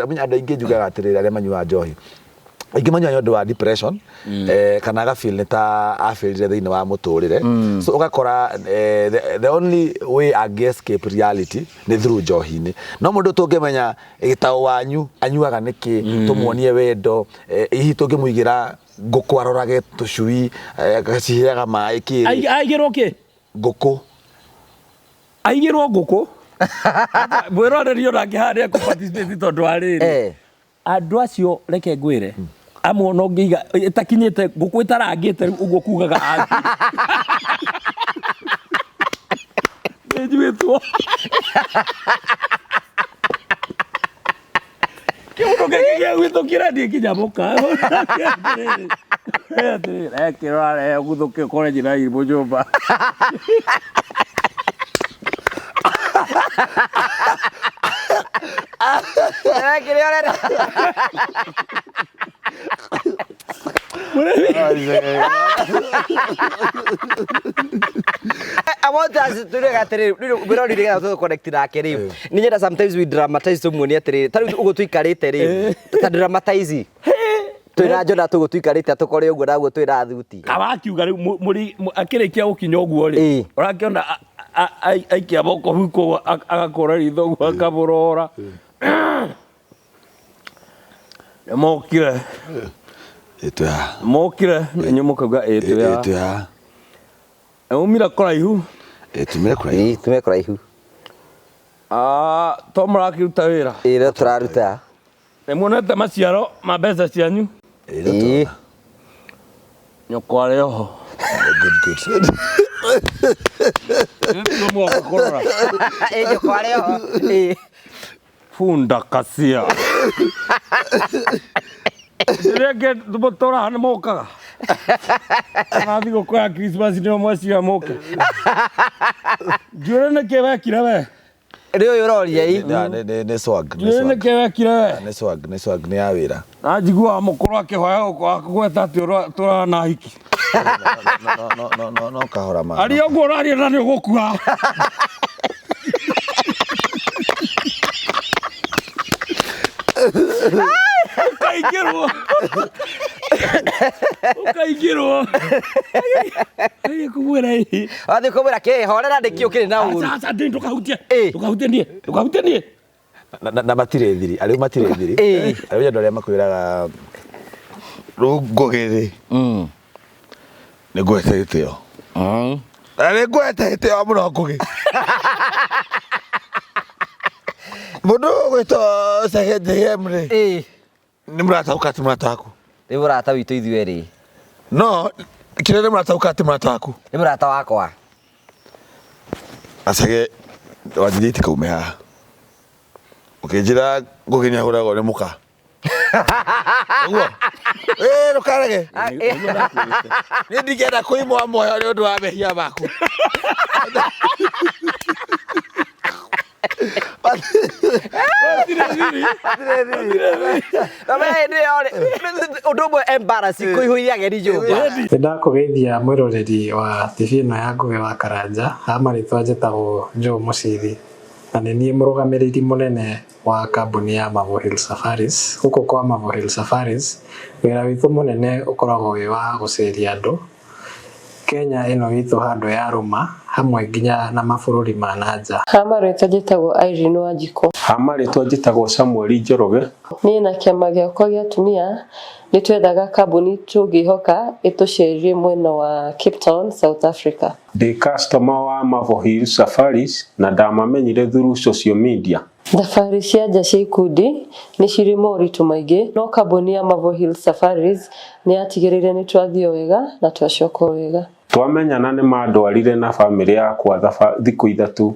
Munya andå ingä njugaga atirä arä manyua njohi ingä manyua nĩ ũndũ wa depression kana agafeel nĩ ta afĩrire thĩinĩ wa mũtũrĩre so ũgakora the only way escape reality nĩ through njohi-inĩ no mũndũ tũngĩmenya gĩtaũ wanyu anyuaga nĩkĩ tũmuonie wendo hihi tũngĩmũigĩra ngũkũ arorage tũcui agaciheaga maĩ kĩrĩ aigĩrwo kĩ ngũkũ aigĩrwo ngũkũ mwĩrorerio nake harĩa kũparticipate tondũ wa rĩrĩ andũ acio reke ngwĩre amwe no ngĩiga ĩtakinyĩte ngũkũ ĩtarangĩte ũguo kugaga ati nĩnjuĩtwo kĩũndũ gĩkĩ gĩa gwĩtũkĩra ndingĩnyamũka rekĩrora gũthũke ũkore njĩra irimo nyũmba I want us to look at it. We don't need to connect that. Niñera sometimes we dramatize so many atiri. Tari ugo tuikarite ri. Ta dramatize. Twirajona tugo tuikarite atukore ugo naguo twira thuti. Abakiuga muri akirikia gukinya uguo ri. Urakiona aikia boko huko agakora ritho uguo akaburora. Mokire. Etwa. Mokire nyumukaga etwa. Etwa. Umira kuraihu. Tumira kuraihu. Tumira kuraihu. Tomara kiruta wira. Ira turaruta. Emonete maciaro mabeza cianyu. Ira. Nyokore ho. Good. Ndio mwa korora. Nyokore ho. Funda kasia. Direge dubotora hana mokaga. Na digo kwa Christmas ndio mwezi ya moka. Jurene kewa kirawe. Rio yororia hii. Ne swag. Jurene kewa kirawe. Ne swag ne awira. Ajigua mukuru akehoya kwa gweta ati tura na hiki. No kahora ma. Ari ogo rari na ni gukua. Ukaigirwo ai kumwera hii athi kumwera ke horera ndikio kiri na uru sasa ndukahutie nie na matire thiri ari matire thiri ari ndo ari makwiraga rungogere ne gwetete yo ari gwetete yo muno ngugi mundu gwito sagede mre ni murata ukati murata waku ni murata witu ithuĩ ri no kire ni murata ukati murata waku ni murata wakwa asage wajiti kaume haha ukijira nguginya hurago ni muka uguo rukarage ni ndigenda kuimwa moyo ni undu wa mehia maku Ndakugeithia mwiroreri wa TV ĩno ya Ngugi wa Karanja amarĩtwa njĩtagwo Joe Mucithi na nĩ niĩ mũrũgamĩrĩri mũnene wa kambuni ya Mavo Hill Safaris. Gũkũ kwa Mavo Hill Safaris wĩra witũ mũnene ũkoragwo wĩ wa gũceria andũ Kenya ĩno witũ handũ ya rũma hamwe nginya na mabũrũri ma nanja. Hamarĩtwa njĩtagwo Irene Wanjikũ. Hamarĩtwa njĩtagwo Samuel Njoroge. Niĩ na kĩama gĩakwa gĩa atumia nĩ twethaga kambuni tũngĩhoka ĩtũcerie mwena wa Cape Town, South Africa. Ndĩ customer wa Mavo Hill Safaris na ndamamenyire through social media. Thabarĩ cia nja cia ikundi nĩ cirĩ moritũ maingĩ no kambuni ya Mavo Hill Safaris nĩ yatigĩrĩire nĩ twathio wega na twacoka wega. Twamenyana nĩ mandwarire na family yakwa thikũ ithatũ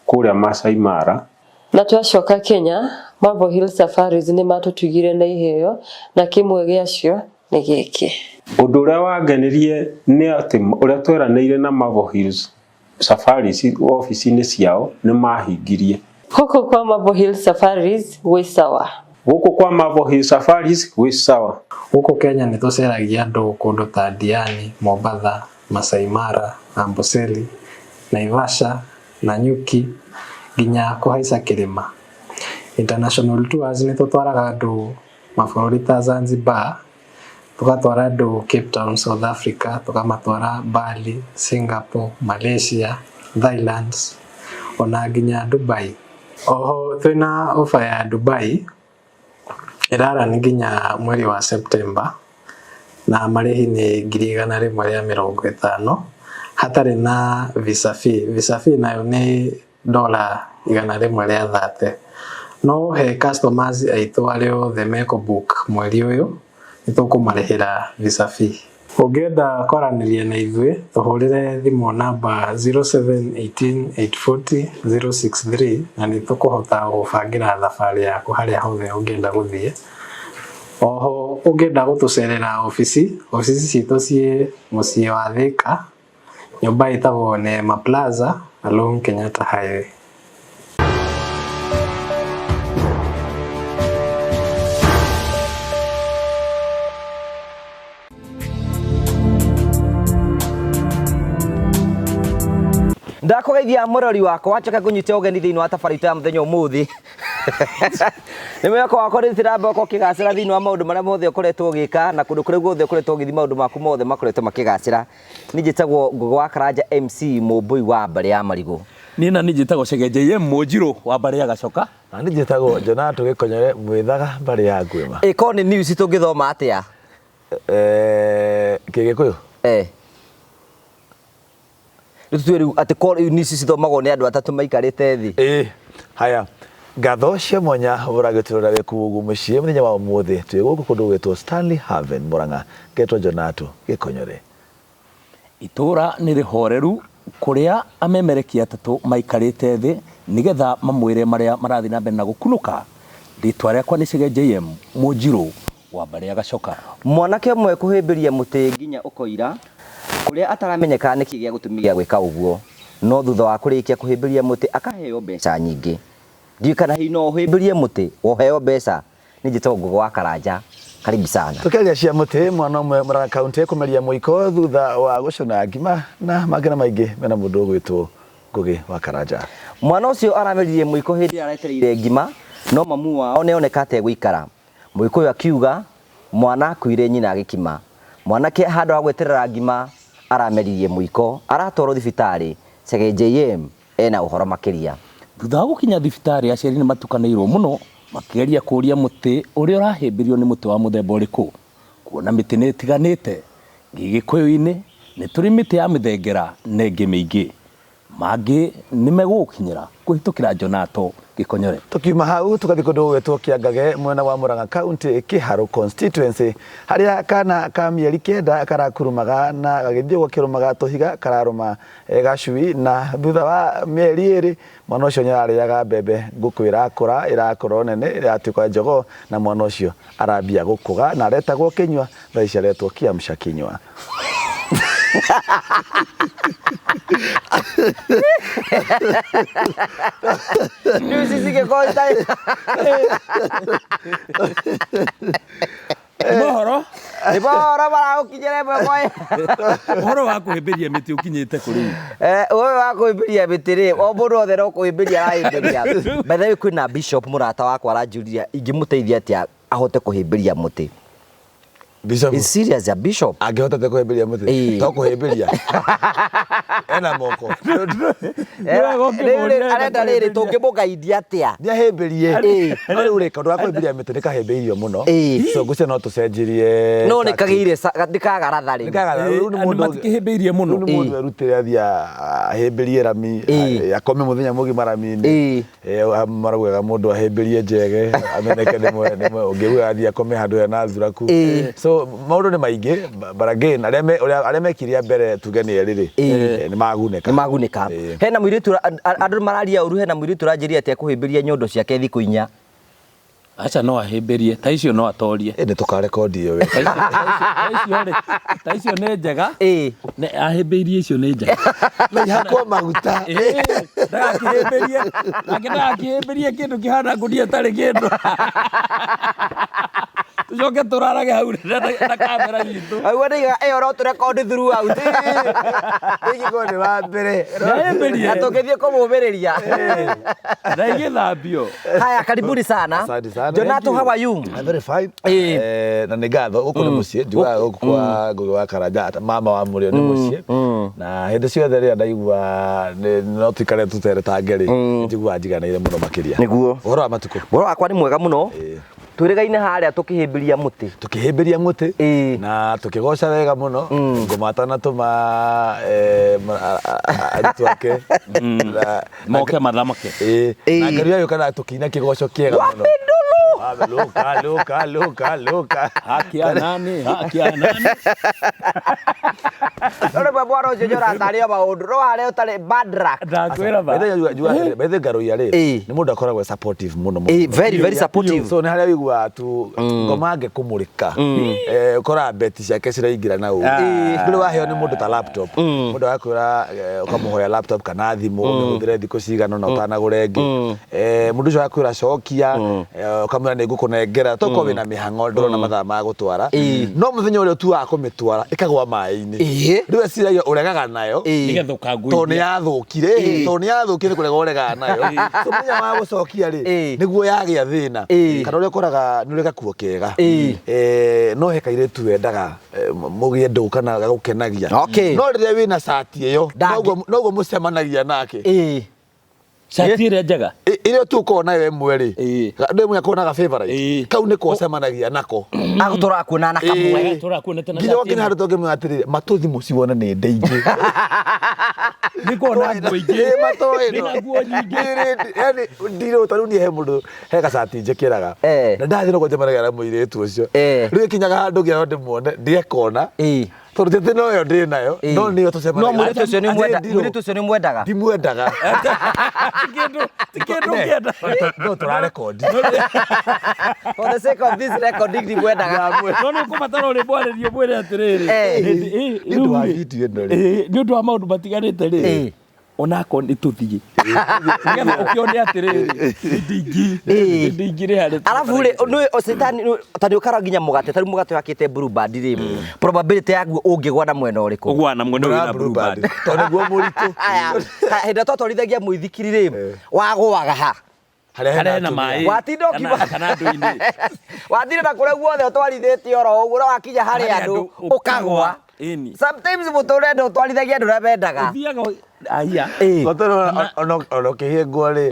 kũrĩa Masai Mara. Na twacoka Kenya, Mavo Hill Safaris nĩ matũtugire na iheo na kĩmwe gĩacio nĩ gĩkĩ. Ũndũ ũrĩa wangenirie nĩ atĩ ũrĩa tweranĩire na Mavo Hill Safaris ofici-inĩ ciao nĩ mahingirie. Gũkũ kwa Mavo Hill Safaris gwĩ sawa. Gũkũ kwa Mavo Hill Safaris gwĩ sawa. Gũkũ Kenya nĩ tũceragia andũ kũndũ ta Diani, Mombasa, Masai Mara, Amboseli, Naivasha, Nanyuki, nginya kũhaica kĩrĩma. international tours ni tutwaraga andu mabũrũri ta Zanzibar, tugatwara andu Cape Town South Africa, tukamatwara Bali, Singapore, Malaysia, Thailand, ona nginya Dubai. Oho twina offer ya Dubai irara ni nginya mweri wa September, na marihi ni 150 hatari na visa fee. Visa fee nayo ni $130. No he customers aitũ arĩa othe meko book mweri ũyũ nĩtũkũmarĩhĩra visa fee. Ũngĩenda kwaranĩria na ithuĩ tũhũrĩre thimũ namba 0718840063 na nĩtũkũhota gũbangĩra thabarĩ yaku harĩa hothe ũngĩenda gũthiĩ. Oho ũngĩenda gũtũcerera ofici citũ ciĩ mũciĩ wa Thika, nyũmba ĩtagwo Neema Plaza along Kenyatta Highway. Ndakugeithia murori wakwa wachoka kunyita ugeni thiini wa tabarĩra ya muthenya umuthi. Ni mwako wakwa rĩthira mboko kĩgacĩra thiini wa maũndũ marĩa mothe ũkoretwo ũgĩka na kũndũ kũrĩa guothe ũkoretwo ũgĩthi maũndũ maku mothe makoretwo makĩgacĩra. Ni njĩtagwo Ngũgĩ wa Karanja MC Mũmbũi wa Mbarĩ ya Marigũ. Ni na ni njĩtagwo Chege JM Mũnjirũ wa Mbarĩ ya Gacoka. Na ni njĩtagwo Jonathan Gĩkonyore Mwĩthaga Mbarĩ ya Ngwĩma. Ĩko nĩ news tũngĩthoma atĩa? Kĩgĩkũyũ. Nĩtũtwĩrĩu atĩ call news cithomagwo nĩ andũ atatũ maikarĩte thĩ. Haya. Ngatho cia mwanya ũragĩtũrora gĩkugu mũciĩ mũthenya wa ũmũthĩ twĩ gũkũ kũndũ gwĩtwo Stanley Haven Mũrang'a, getwo Jonathan Gĩkonyore. Itũra nĩ rĩhoreru kũrĩa amemerekia atatũ maikarĩte thĩ nĩgetha mamwĩre marĩa marathiĩ na mbere na gũkunũka. Rĩtwa rĩakwa nĩ Chege JM Mũnjirũ wa Mbarĩ ya Gacoka. Mwanake ũmwe kũhĩmbĩria mũtĩ nginya ũkoira kũrĩa ataramenyeka nĩkĩ gĩa gũtũmi gĩa gwĩka ũguo, no thutha wa kũrĩkia kũhĩmbĩria mũtĩ akaheo mbeca nyingĩ. Ndiũ kana hihi no ũhĩmbĩrie mũtĩ woheo mbeca. Nĩ njĩtagwo Ngũgĩ wa Karanja, karibu sana. Tũkĩaria cia mũtĩ mwana ũmwe Mũrang'a kaunti kũmeria mũiko thutha wa gũcona ngima na mangĩ na maingĩ mena mũndũ ũgwĩtwo Ngũgĩ wa Karanja. Mwana ũcio arameririe mũiko hĩndĩ ĩrĩa aretereire ngima, no mamu wao nĩoneka ategũikara. Mũiko ũyũ akiuga mwana akuire nyina agĩkima. Mwanake handũ wa gweterera ngima arameririe mũiko, aratwarwo thibitarĩ. Chege JM ena ũhoro makĩria. Thutha wa gũkinya thibitarĩ aciari nĩ matukanĩirwo mũno makĩgeria kũria mũtĩ ũrĩa ũrahĩmbĩrio nĩ mũtĩ wa mũthemba ũrĩkũ. Kuona mĩtĩ nĩ ĩtiganĩte, Gĩgĩkũyũ-inĩ nĩ tũrĩ mĩtĩ ya mĩthengera na ĩngĩ mĩingĩ. Mangĩ nĩ megũgũkinyĩra kũhĩtũkĩra Jonathan Gĩkonyore. Tukiuma hau tugathiĩ kũndũ gwĩtwo Kĩangage mwena wa Mũrang'a kaunti Kĩharũ constituency, harĩa kana ka mĩeri 9 karakurumaga na gagĩthiĩ gũkĩrũmaga tũhiga kararũma gacui, na thutha wa mĩeri 2 mwana ũcio nĩararĩaga mbembe. Ngũkũ ĩrakũra nene ĩratuĩka njogoo na mwana ũcio arambia gũkũga na aretagwo Kĩnyua, thaa ici aretwo Kĩamsha Kĩnyua. News cigĩkoita Mohoro baragũkinyĩra mwe. Ũhoro wa kũhĩmbĩria mĩtĩ ũkinyĩte kũrĩ. Ũyũ wa kũhĩmbĩria mĩtĩ rĩ, o mũndũ othe no kũhĩmbĩria arahĩmbĩria. By the way kwĩna Bishop mũrata wakwa aranjũria ingĩmũteithia atĩa ahote kũhĩmbĩria mũtĩ. Bishop is serious ya Bishop angĩhota kũhĩmbĩria mũtĩ to kũhĩmbĩria ena moko arenda rĩrĩ tũngĩmũgeithia atĩa nĩahĩmbĩrie rĩu rĩ kaũndũ ga kũhĩmbĩria mĩtĩ nĩkahĩmbĩirio mũno, so ngũcio no tũcenjirie no nĩkagĩire ndikagaratha rĩ matikĩhĩmbĩirie mũno. Nĩ mũndũ erutĩre athiĩ ahĩmbĩrie rami akome mũthenya mũgima rami-inĩ, maraugaga mũndũ ahĩmbĩrie njege ameneke nĩmwe ũngĩuga athiĩ akome handũ hena thuraku. So maũndũ nĩ maingĩ, but again arĩa mekirie mbere tuge nĩ erĩ nĩ magunĩka. Hena mũirĩtu andũ mararia ũru, hena mũirĩtu ũranjĩria atĩ kũhĩmbĩria nyondo ciake thikũ 4. Acha no ahĩmbĩrie, ta icio no atorie. Nĩ tũkarekondi iyo we. Ta icio nĩ njega. Ahĩmbĩirie icio nĩ njega. Na ihakwo maguta. Ndagakĩhĩmbĩrie kĩndũ kĩhana ngũnia tarĩ kĩndũ. tucoke turarage hau na kamera gitu Ai wadiga ro tu record throughout. Iko ni wa mbere. Atokethie kumubereria. Na igithambio. Haya, karibuni sana. Asante sana. Donato, how are you? I'm very fine. Na nigatho uko ni mucie juga uko kwa Ngugi wa Karanja mama wa Murio ni mucie. Na hindi ciothe ria ndaigua no tikare tutere tangeri njigua njiganire muno makiria. Niguo. Uhoro wa matuko. Uhoro wakwa ni mwega muno. Twirigaine haria tukihimbiria muti. Tukihimbiria muti na tukigoca wega muno ngomata na tuma aritu ake moke mathamake. Na Ngai ayo kana tukina kigoco kiega muno. Luka. Haki ya nani? Ore bwaro jojora tario ba odro are utare badrak. Ndakwira ba. Bethe ngaro ya ri ni mundu akoragwo supportive muno. Very supportive. So ni haria wigua tu ngomange kumurika. Ukora beti ciake ciraingira na u. Nduri waheo ni mundu ta laptop. Mundu akwira ukamuhoya laptop kana thimu umuthire thiko cigano na utanagure ngi. Mundu ucio akwira cokia ukamwira ni ngukunengera toko wina mihango ndoro na mathaa ma gutwara. No muthenya uri tu akumitwara ikagwa mai-ini. Ndiwe ciragia uregaga nayo. Nigethukangu. To ni yathukire. To ni yathukire kurega uregaga nayo. So muthenya wa gucokia ri niguo yagia thina. Kana uri koraga ni urega kuo kega. No he kairetu wendaga mugie ndu kana gukenagia. No riria wina sati iyo noguo mucemanagia nake. Shati ĩrĩa njega ile tu ko nayo emwe ri ndio mwe konaga favorite kau ni ko cemanagia nako agutora kuona na kamwe turakuonete na nginya wakina haru toge mwatirire matuthi muciwona ni ndeingĩ niko na nguo ingĩ matoĩ nguo nyingĩ yani ndiro taru ni he mundu he gacati njekeraga na ndathire gũcemanagia na mũirĩtu ũcio rĩu kinyaga handũ gĩa ndĩmuone ndiekona Torutete no yo ndi nayo no niyo tucemanagia no mũirĩtu ũcio ni mwendaga ndimwendaga tikindu kienda no turarekondi for the sake of this recording ndimwendaga no nĩ kũbatara ũrĩ mwarĩrio mwĩre atĩrĩrĩ nĩ ũndũ wa video ĩno rĩ nĩ ũndũ wa maũndũ matiganĩte rĩ onako nĩ tũthiĩ nĩgetha ũkĩone atĩrĩrĩ ndingĩ rĩ harĩ alafu rĩ ocetani tani ũkara nginya mũgate tari mũgate wakĩte blue band rĩ probability yaguo ũngĩgwa na mwena ũrĩkũ ũgwa na mwena ũrĩa blue band tondũ nĩguo mũritũ hĩndĩ twatwarithagia mũithikiri rĩ wagũaga ha harĩa na maĩ watinda ũkiuma kana ndũ-inĩ watinda na kũrĩa guothe ũtwarithĩtie oro ũguo wakinya harĩ andũ ũkagwa sometimes mũtũrĩre ndũ ũtwarithagia andũ ũrĩa mendaga ũthiaga aya gotoro ono kihengwo ri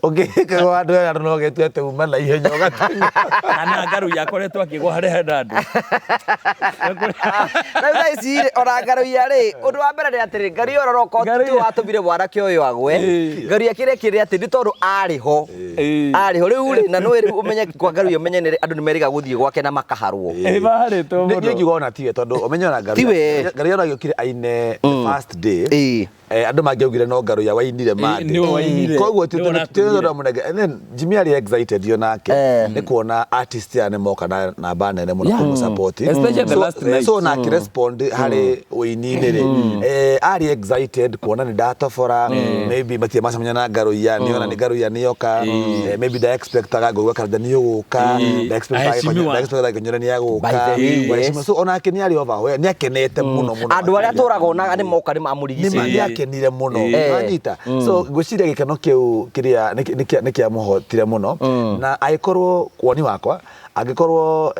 ukiheka andu aya no getuete uma na ihenya ugatanya kana ngaru yakoretwo akigwa hari henda andu na ici ona ngaru ya ri undu wa mbere ni atiri ngari ororoko tu watumire mwanake uyu agwe ngari akire kire ati ndi tondu ariho riu ri na no umenye kwa ngaru yo menye ni andu ni meriga guthie gwake na makaharwo baharitwo muno ni ngigona tiwe tondu umenye ona ngaru ngari ona yukire aine first day andu mangiaugire no ngaru ya wainire mande koguo titona munege and then Jimmy ari excited yo nake ni kuona artist ya nemoka na namba nene muno kumu support especially the last night so na respond hari uinine ri ari excited kuona ni data fora maybe matia masamenya na ngaru ya ni ona ni ngaru ya niyoka maybe the expectaga ngogwa kada ni yoka the expectaga kanyora ni yagoka so ona ke ni ari over ni akenete muno andu aria turaga onaga ni moka ni mamurigicire akenire muno anyita so gwiciria gikeno kiu kiria nikia muhotire muno na aikorwo kwoni wakwa angikorwo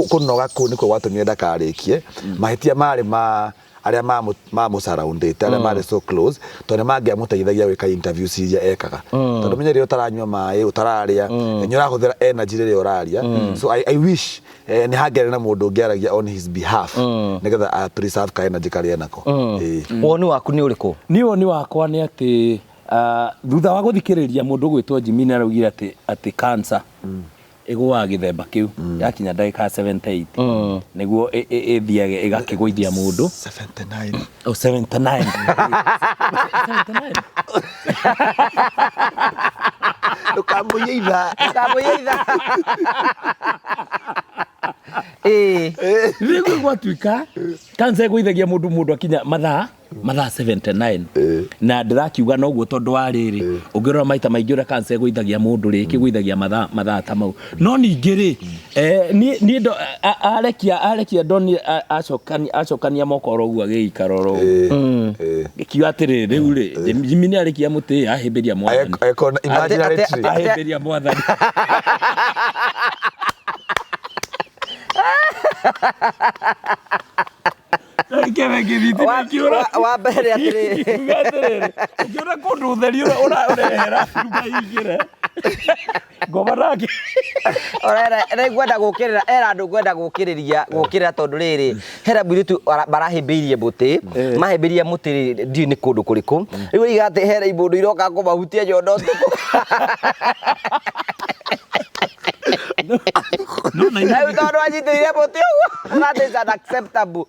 kunoga ku niko watumire ndakarikie mahitia mari ma aria ma musurroundite aria mari so close tondu mangia muteithagia wika interview ciria ekaga tondu menye ri utaranywa mai utararia nyora huthira energy ri uraria so I wish ni hangere na mundu ngiaragia on his behalf nigetha preserve ka energy karia nako woni waku ni uriku ni woni wakwa ni ati thutha wa guthikiriria mundu gwitwo Jimmy na raugire ati cancer igwa githemba kiu yakinya ndagika 78 niguo ithiage igakigwithia mundu 79 79 ukamuyeitha niguo gwatuika cancer igwithagia mundu akinya mathaa mathaa 79 na ndirakiuga noguo tondu wa riri ungirora maita maingi ura cancer guithagia mundu riki guithagia mathaa ta mau no ningi ri ni ndo arekia ndoni acokania mokoro uguo agiikaroro gikiwa atiri riu ri Jimmy ni arekia muti ahimbiria mwathani ahimbiria mwathani Keve kiviti kiura wa mbere atiri kiura kundu theri urehera rugaigire gomaraki ora gwenda gukirira andu gwenda gukirira tondu riri hera biritu barahimbirie muti mahimbiria muti ndi ni kundu kuriku riu igate hera ibundu iroka kumahutia nyondo tuku no na ina tondu anyitire muti uguo that is unacceptable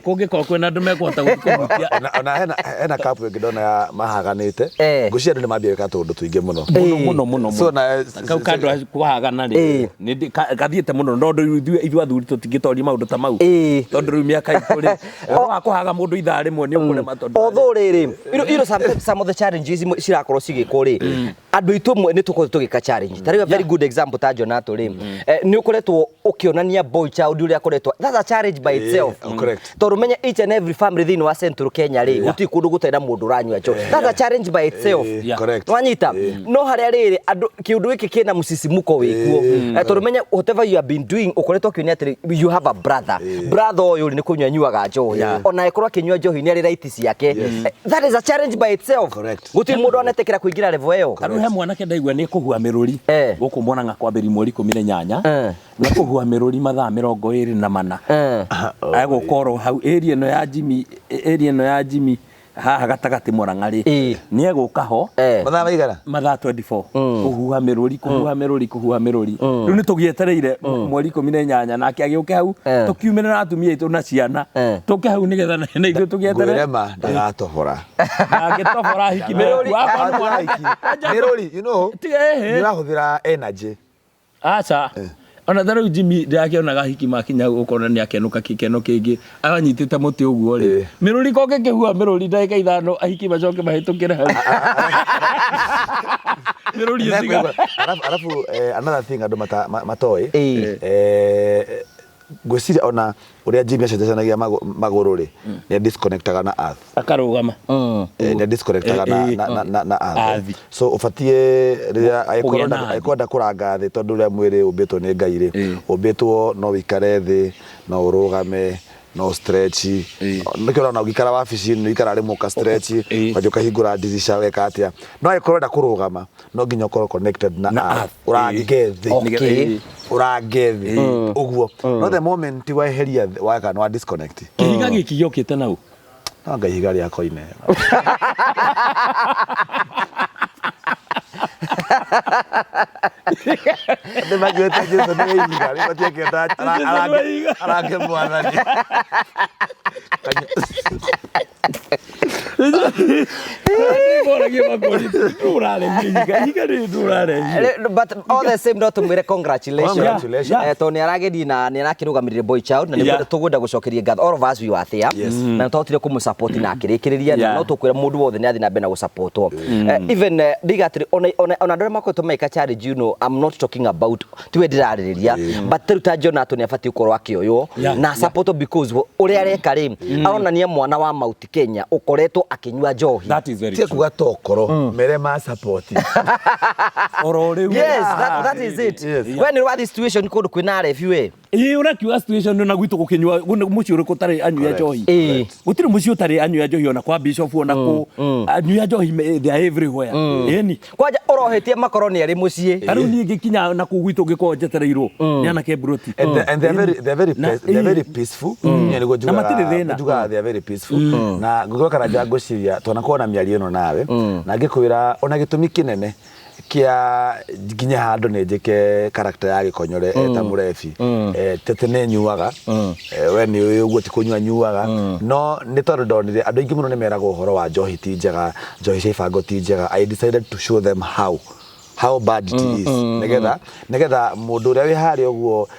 kungikora kwina andu mekwota gukuhutia ona hena kapu ngidona ya mahaganite ngucia andu ni mambia gwika tundu twingi muno so na kau kandu kuhagana ri ni gathiete muno nondu ithu athuri tutingitori maundu ta mau tondu riu miaka ikuri wa kuhaga mundu ithaa rimwe ni ukure matondu although riri some of the challenges cirakorwo cigikwo ri andu itu mwe ni tuko tugika challenge tari a very good example ta Jonato ri ni ukoretwo ukionania boy child uri akoretwo that's a challenge by itself tondu menye each and every family thini wa Central Kenya ri guti kundu gutenda mundu ranywa cho that's a challenge by itself wanyita no haria riri andu kiundu giki kina musisimuko wikuo tondu menye whatever you have been doing ukoretwo kionia atiri you have a brother oyo ni kunyanyuaga njohi ona ikorwa kinywa njohi ni ari right ciake that is a challenge by itself guti mundu onetekera kuingira level eyo he mwanake ndaigua ni kuhua miruri guku mwana ngakwambiri mweri 18 na kuhua miruri mathaa 24 agukoro hau area no ya Jimmy haha gatagati Murang'ari ni eguka ho mathaa maigana mathaa 24 kuhua miruri riu ni tugietereire mweri 18 nake agiuke hau tukiumirira atumia itu na ciana tuke hau nigetha na ithu tugieterere gwirema ndagatobora agitobora hiki miruri you know ni rahuthira energy acha ona tharo Jimmy ndakiona hiki makinya ukona ni akenuka kikeno kingi aganyitite muti uguo ri miruri koke kihua miruri ndagika ithano ahiki macoke mahitukire hau miruri ziga alafu another thing andu matoi gwiciria ona uria Jimmy acetanagia maguru ri ni disconnectaga na earth akarugama ni disconnectaga na earth so ufatie riria aikonda kuranga thi tondu ria mwiri ubitwo ni Ngai ri ubitwo no wikare thi no urugame no stretch nikira na ugikara wabici ni ikara ri muka stretch wajoka hingura dirisha weka atia no aikonda kurugama no nginya ukorwo connected na earth urangethi urangethi uguo no the moment waheria waka no disconnect kihiga giki giokite nau no Ngai higa ria koine de magweta jesu ni higa ri batieketa arage mwathani but all the same not to congratulations to ni aragedi na ni arakirugamirire boy child na ni tugunda gucokeria ngatho all of us we were there na totire kumu support na akirikiriria no tukwira mundu wothe ni athi na bena gu support even digatri ona ndore makoto maika challenge you know I'm not talking about tiwe ndiraririria but teruta Jonato ni afati ukorwa akioyo na support because uri areka ri aronania mwana wa Mount Kenya ukoretwo akinywa njohi that is very true kuga tokoro mere ma support yes that is it when you are the situation kundu kwina review urakiuga situation na gwitu gukinywa muci uri kutari anyua njohi gutiri muci utari anyua njohi ona kwa bishop ona ku anyua njohi they are everywhere yani kwaja orohetie makoroni ari muci aru ni gikinya na ku gwitu giko jetereirwo ni anake broti and they're very peaceful yani gojuga they are very peaceful na ngogwa kana jaguciria tona kuona miari ino nawe na ngikwira ona gitumi kinene kia ginya handu ni njike character ya Gikonyore ta murefi tete ne nyuaga we ni uguo ti kunyua nyuaga no ni tondu ndonire andu ingi muno ni meraga uhoro wa njohi ti njega njohi cia ibango ti njega I decided to show them how how bad it is negetha mundu uria wi hari uguo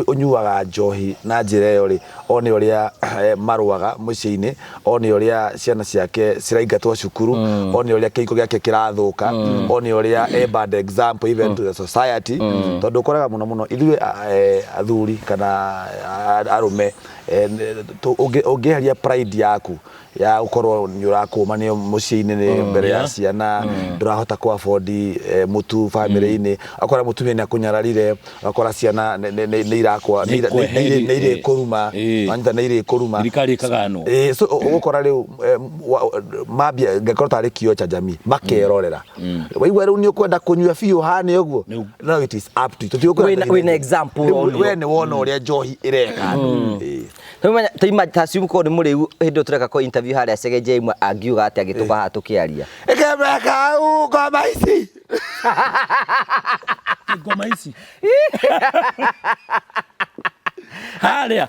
unyuaga njohi na njira iyo ri one uria maruaga muciini one uria ciana ciake ciraingatwo cukuru one uria kiiko giake kirathuka one uria bad example even to the society tondu koraga muno ithui athuri kana arume ungiharia pride yaku ya ukorwo ni urakumanio muciini ni mbere ya ciana ndurahota ku afford mutu family ini akora mutumia ni akunyararire akora ciana ni irakwa ni ire kuruma anta ni ire kuruma thirikari kagano so ukora riu mabia ngakora tari kio cha jamii makerorera waigwa riu ni ukwenda kunyua fiu hani uguo no it is up to you wina example we ni wona uria njohi ireka Taima tasimu ko ni muri hindo tureka ko interview haria Segeje imwe angiuga ati agituka hatukiaria ekemeka ngoma ici ngoma ici haria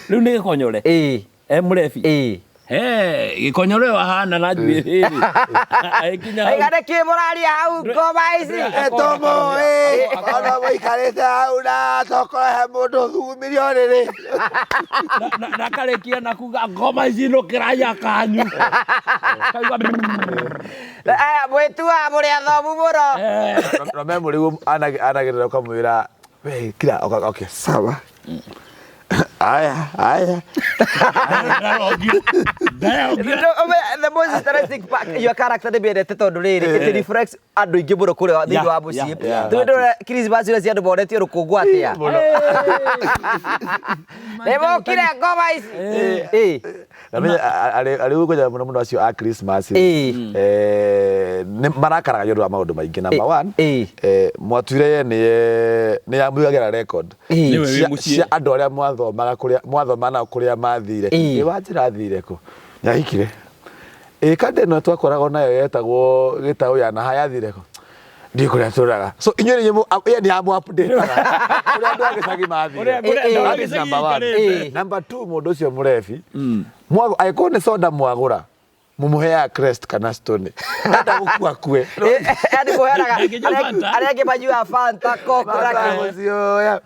riu ni gikonyore murebi gikonyore wahana na njui hiri aikinya aigare kimuraria hau ngoma ici etomo ona muikarite hau na tokora he mundu thugumirio riri na karekia na kuga ngoma ici no kiraya kanyu mwetua muri athomu muro remember riu anagirira kamwira we kira okay sawa aya the most interesting part your character de bere tondu riri it reflects andu ingi muro kuri thiini wa mucii tondu Christmas ira ciandu boretio rukungu atia nebo kire ngoma ici ari ugoja muno acio a Christmas marakaraga yoro maundu maingi number 1 mwatuire ni yamugagira record cia andu aria mwathomana kuria mathire ni wanjira thire ku yahikire kande no twakoraga nayo yetagwo gitau ya na hayathire ku ndi kuria turaga so inywe ni amu update kuria andu agicagi mathire number 2 mundu ucio murebi mwago aikone soda mwagura mumuhea crest kana stone hata gukua kwe andi muheraga arege bajua fanta kokora kizio ya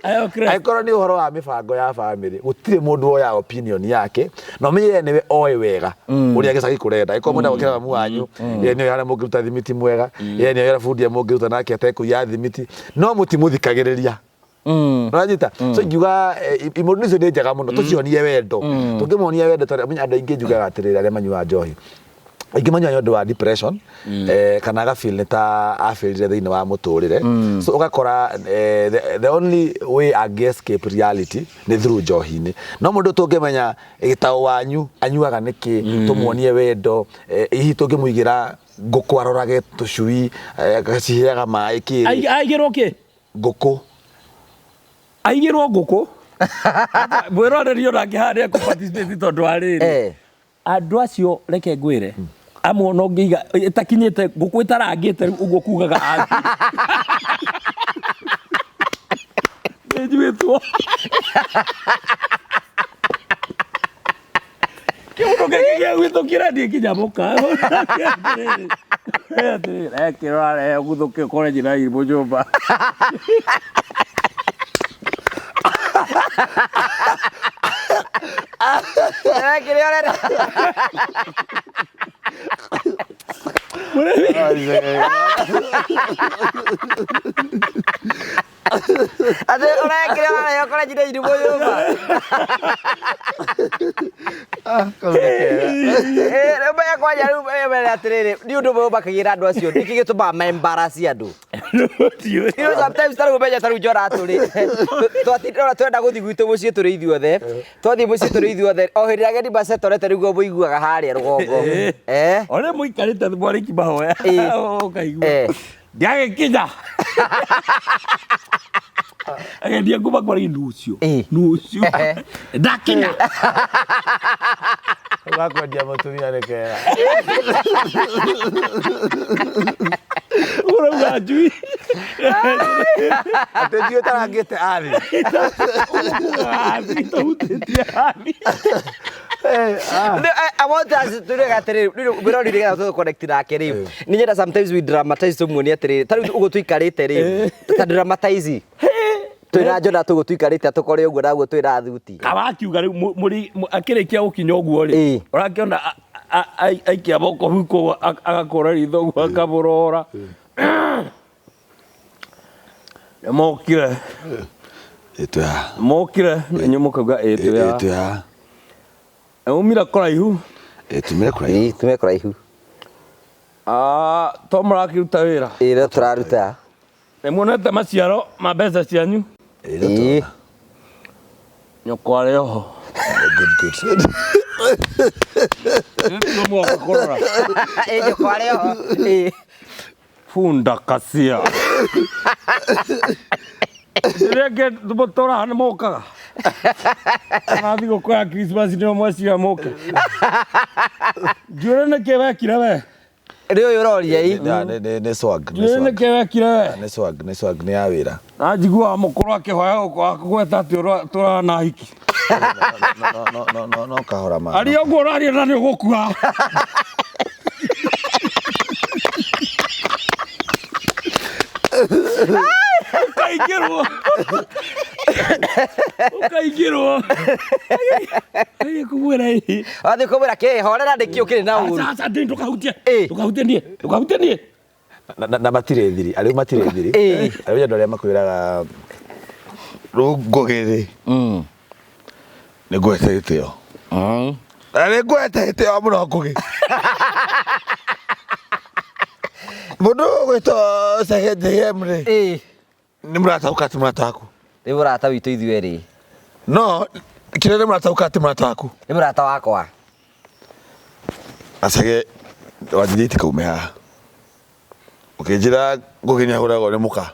aikoro ni uhoro wa mibango ya family gutire mundu oya opinion yake no menye niwe oe wega uria gicagi kurenda aiko mundu gukira muanyu ye ni yara mugiruta thimiti mwega ye ni yara fundi mugiruta nake ateku ya thimiti no mutimuthikagiriria Rajita so juga imundu icio ni njega muno tucionie wendo tungimonia wendo tari munya andu aingi juga gatirira aria manyua njohi aingi manyua nyondo wa depression kana ga feel ta afeelire thiini wa muturire so ugakora the only way I escape reality ni through njohi-ini no mundu tungimenya gitau wanyu anyuaga niki tumuonie wendo ihi tungimuigira nguku arorage tucui gacihiaga mai kiri aigirwo ki nguku aigirwo nguku bwerorerio nake haria ku participate tondu ariri andu acio reke ngwire amwe no ngiga itakinyite nguku itarangite uguo kugaga athi njuitwo kiuno gege gwitukira ndi kinyamuka rekirore guthuke kore njira irimu nyumba ade ora kira yo kora jide irimu nyumba reba ya kwa jaru bere atirire ndi undu bo bakagira andu acio ndiki gituma membarasi andu you sometimes taru beja taru jora aturi twatindora twenda guthi gwitu mucii turi ithuothe twathi mucii turi ithuothe o hindi ageni bacetorete riguo muiguaga haria rugongo ore muikarite mwariki mahoya ukaigua ndiagikinya agendia nguma kwa nucio ndakinya ugakwendia mutumia rekera urauga njui atendio tarangite athi athi tautetie athi I want us to look at it. We don't need to connect na keri. Ninyenda sometimes we dramatize tumuonia atiri. Tari ugo tuikarite ri. Ta dramatize. Twira njona tugo tuikarite atukore uguo naguo twira thuti. Kawakiuga muri akirikia gukinya uguo ri. Urakiona aikia boko huko agakora ritho uguo akaburora. Mokire. Etwa. Mokire nenyu mukauga etwa. Etwa. Umira kuraihu. Tumira kuraihu. Tumira kuraihu. To murakiruta wira. Ira turaruta. Emonete maciaro ma mbeca cianyu. Nyoko ari oho. Good. Nyoko kurora. Nyoko ari oho. Funda kasia. Direke tubotora hana mokaga. Nathi gukoya Christmas ni mwezi wa moka. Jure na kewekira we. Rio yororia i. Ne swag. Jure na kewekira we. Ne swag ne awira. Najigua mukuru akihoya gweta tura na hiki. No kahora ma. Ari oguo rari na ni gukua. Ukaigirwo. Ai kumwera hii. Athi kumwera ke horera ndikio kiri na uru. Sasa ndukahutie. Ndukahutie nie. Na matire thiri, ari matire thiri. Ari ndo aria makwiraga rungogere. Ni gwete itio. Ari gwete itio muno ngugi. Mundu gwito CHDM ri. Ni murata ukati murata waku. Ni murata witu ithuĩ ri. No, kirere murata ukati murata waku. Ni murata wakwa. Asage wathithiti kaume haha. Ukinjira nguginya huragwo ni muka.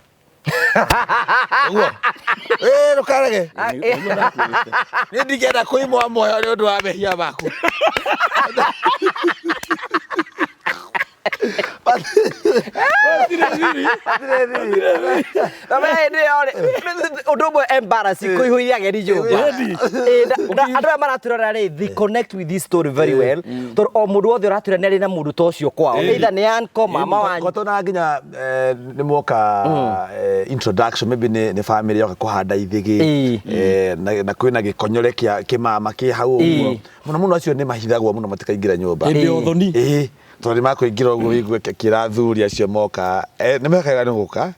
Uguo. Rukarege. Ni ndigenda kuimwa moyo ni undu wa mehia maku. They connect with this story very well. Tor o mundu wothe uratura neri na mundu tocio kwao. Either ni anko mama wanyu. Kotona nginya ni moka introduction maybe ni family yoka kuhanda ithigi na kwina gikonyore kia kimama ki hau uguo. Muno acio ni mahithagwo muno matikaingira nyumba. Ende othoni. Tori makuingira uguo wigue kirathuri acio moka ni mekaga ni guka.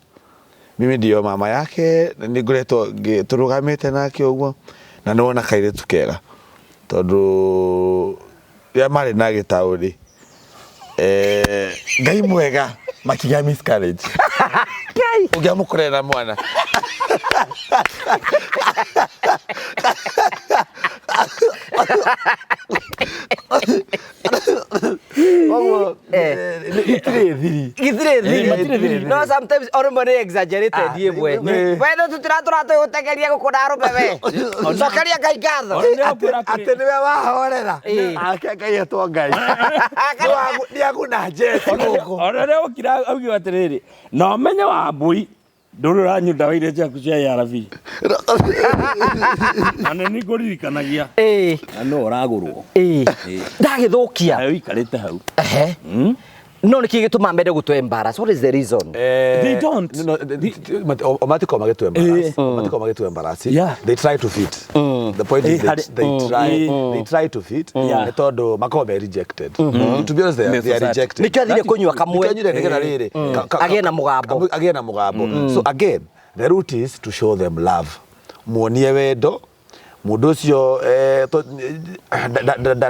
Mimi ndio mama yake ni nguretwo turugamite nake uguo na nona kairetu kega tondu ya mari na gitauri ngai mwega makiga miscarriage kai ugiamukorera mwana No, sometimes ormone exaggerated yebwe. Wewe tutiratura utegeria gukunda bebe. Sokaria ngai ngatho. Ate niwe wahorera. Ake ngai etwo ngai. Ni aguna Jesu guku. Ora leo kira augi watiriri. No menye wa mbui. Ndurura nyunda waire ciaku cia ARV. Ane ni ngoririkanagia. No uragurwo. Ndagithukia. Ayo ikarite hau. No niki gituma mbere gutu embarrass. What is the reason? They don't. No, Matiko magetu embarrass. Matiko magetu embarrass. They try to fit. The point is that they try to fit. Etondo makobe rejected. To be honest, they are rejected. Nikathire kunywa kamwe. Nikanyure nigera riri. Agena mugambo. Agena mugambo. So again, the route is to show them love. Muonie wendo. Mundu ucio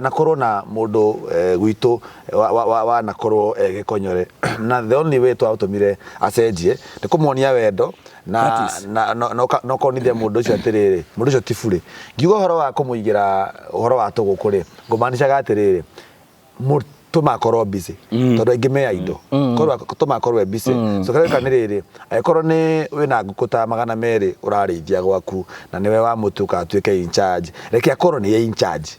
nakorwo na mundu gwitu wa nakorwo gikonyore na the only way twatumire acenjie ni kumuonia wendo na no konithia mundu ucio atiriri mundu ucio tifuri ngiuga horo wa kumuigira horo wa tugukuri ngumanishaga atiriri tumakorwo busy tondu aingi me aindo korwa tumakorwo busy so kareka ni riri korwo ni wina ngukuta 200 urarithia gwaku na niwe wa mutuka atuike in charge reke akorwo ni in charge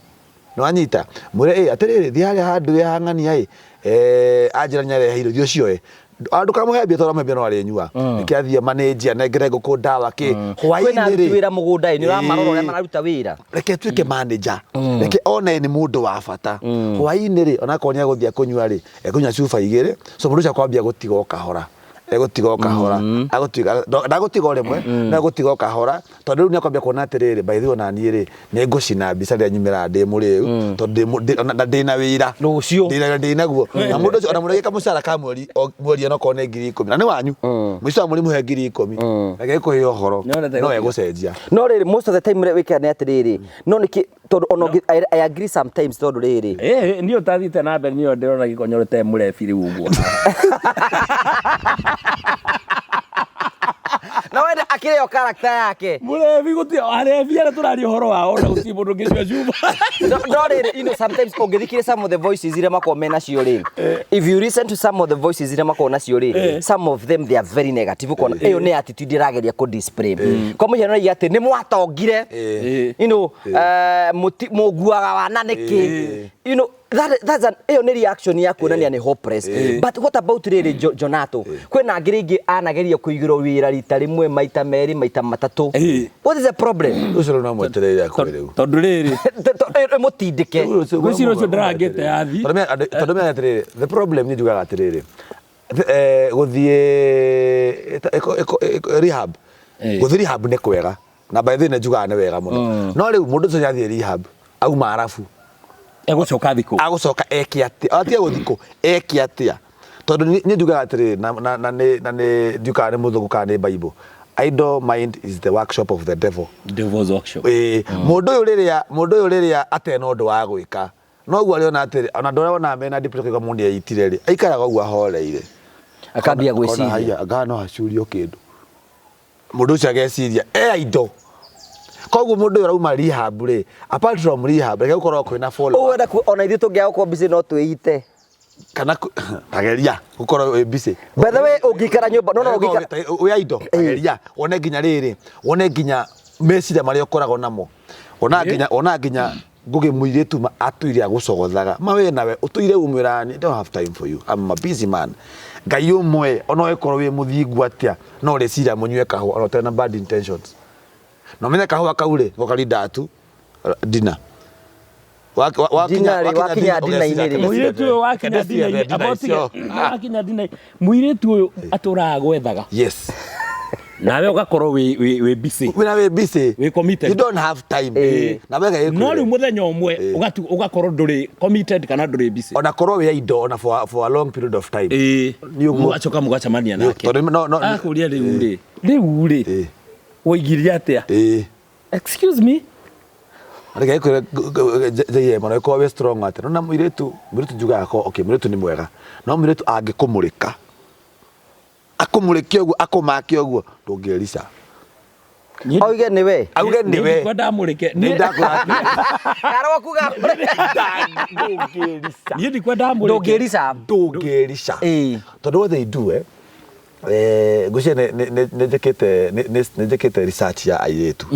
no anyita mure atiriri thia handu ya hang'ania anjira nyare hiro dio cioe andu kama hebia tora mebia no ari nyua ikiathia manager negere ngũkũ ndawa ki hwaini ri wira mugunda ni wa maroro ya mararuta wira reke tuike manager reke one ni mundu wa bata hwaini ri ona konia guthia kunyua ri ekunya chufa igire so mundu cia kwambia gutiga kahora egutiga kahora agutiga ndagutiga rimwe na gutiga kahora tondu riu ni akwambia kuona atiriri by the way na ni ri ni ngucina mbica ria nyumira ndi muriu tondu ndina wira rucio ndina guo na mundu ona mundu gika mucara ka mweri ona kone 10,000 na ni wanyu mwico muri muhe 10,000 reke kuhe uhoro no egucenjia no riri most of the time wikane atiriri no niki tondu ono I agree sometimes tondu riri ni utathite na mbere ni ndirona gikonyorete murebiri uguo na wenda akireo character yake murebi guti arebi ara turari horo wao na guti mundu ngicwa juba no riri sometimes ongethikire some of the voices ire makomena cio ri if you listen to some of the voices ire makona cio ri some of them they are very negative ukona eyo ni attitude irageria ku display kwa muhiano ni ati ni mwatongire muguaga wana niki that's an reaction ya kuonania ni hopeless but what about riri Jonato kwena ngiringi anageria kuigiro wira rita rimwe maita meri maita matatu what is the problem ucoro no mwetereire akwiriu tondu riri mutindike gwiciro cio ndarangite athi tondu me atiriri the problem ni njugaga atiriri guthie rehab guthie rehab ni kwega na by the way njugaga ni wega muno no riu mundu ucio yathie rehab auma arafu egucoka thiko agucoka ekiatia atia guthiko ekiatia tondu ni njugaga atiri na ni njugaga ni muthungu kana ni bible idle mind is the workshop of the devil's workshop mundu uyu riria atena undu wa gwika no guo ariona atiri ona ndore ona mena depression kwa mundu yaitire ri aikaraga guo ahoreire akambia gwiciria haya agano hacurio kindu mundu ucio ageciria idle koguo mundu urauma rehab ri apart from rehab reke gukorwo kwina follow wenda ona ithu tungiaga kwa busy no twite kana tageria gukorwo we busy by the way ungikara nyumba no ungikara we ido tageria one nginya riri one nginya meciria mari ukoragwo namo ona nginya ngugi muiretu atuire agucogothaga mawe nawe utuire umwirani don't have time for you I'm a busy man ngai umwe ona wekorwo we muthingu atia no reciria munywe kahwa ona tena bad intentions no menya kahwa kaure gokari datu dinner wakinya dina iniri muiretu uyu wakinya dina wakinya dina muiretu uyu aturaga gwethaga yes nawe ugakorwo we busy we busy we committed you don't have time na wega no ri muthenya umwe ugakorwo nduri committed kana nduri busy ona korwo we ido ona for a long period of time ni uguo acoka mugacamania nake akuria riu ri woigiria atia excuse me reke kwira je mara ko we strong ate no na muiretu njuga ko okay muiretu ni mwega no muiretu angikumurika akumurike uguo akumake uguo ndungirisa auge niwe kwa ndamurike ni ndakurati karo kuga ndungirisa ni ndi kwa ndamurike ndungirisa tondu what they do gucia nejekete research ya airetu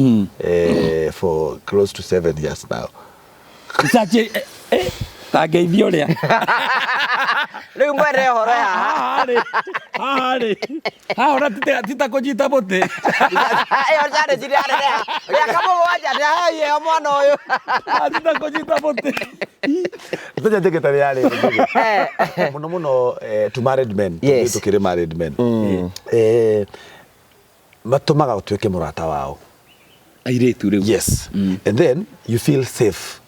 for close to 7 years now research tageithio ria riu ngwere horo ya ona tita kujita bote jare jire ya kama waja na ye mwana uyu tita kujita bote tuja teketari yale muno to married men tukire married men matumaga utweke murata wao airetu riu yes and then you feel safe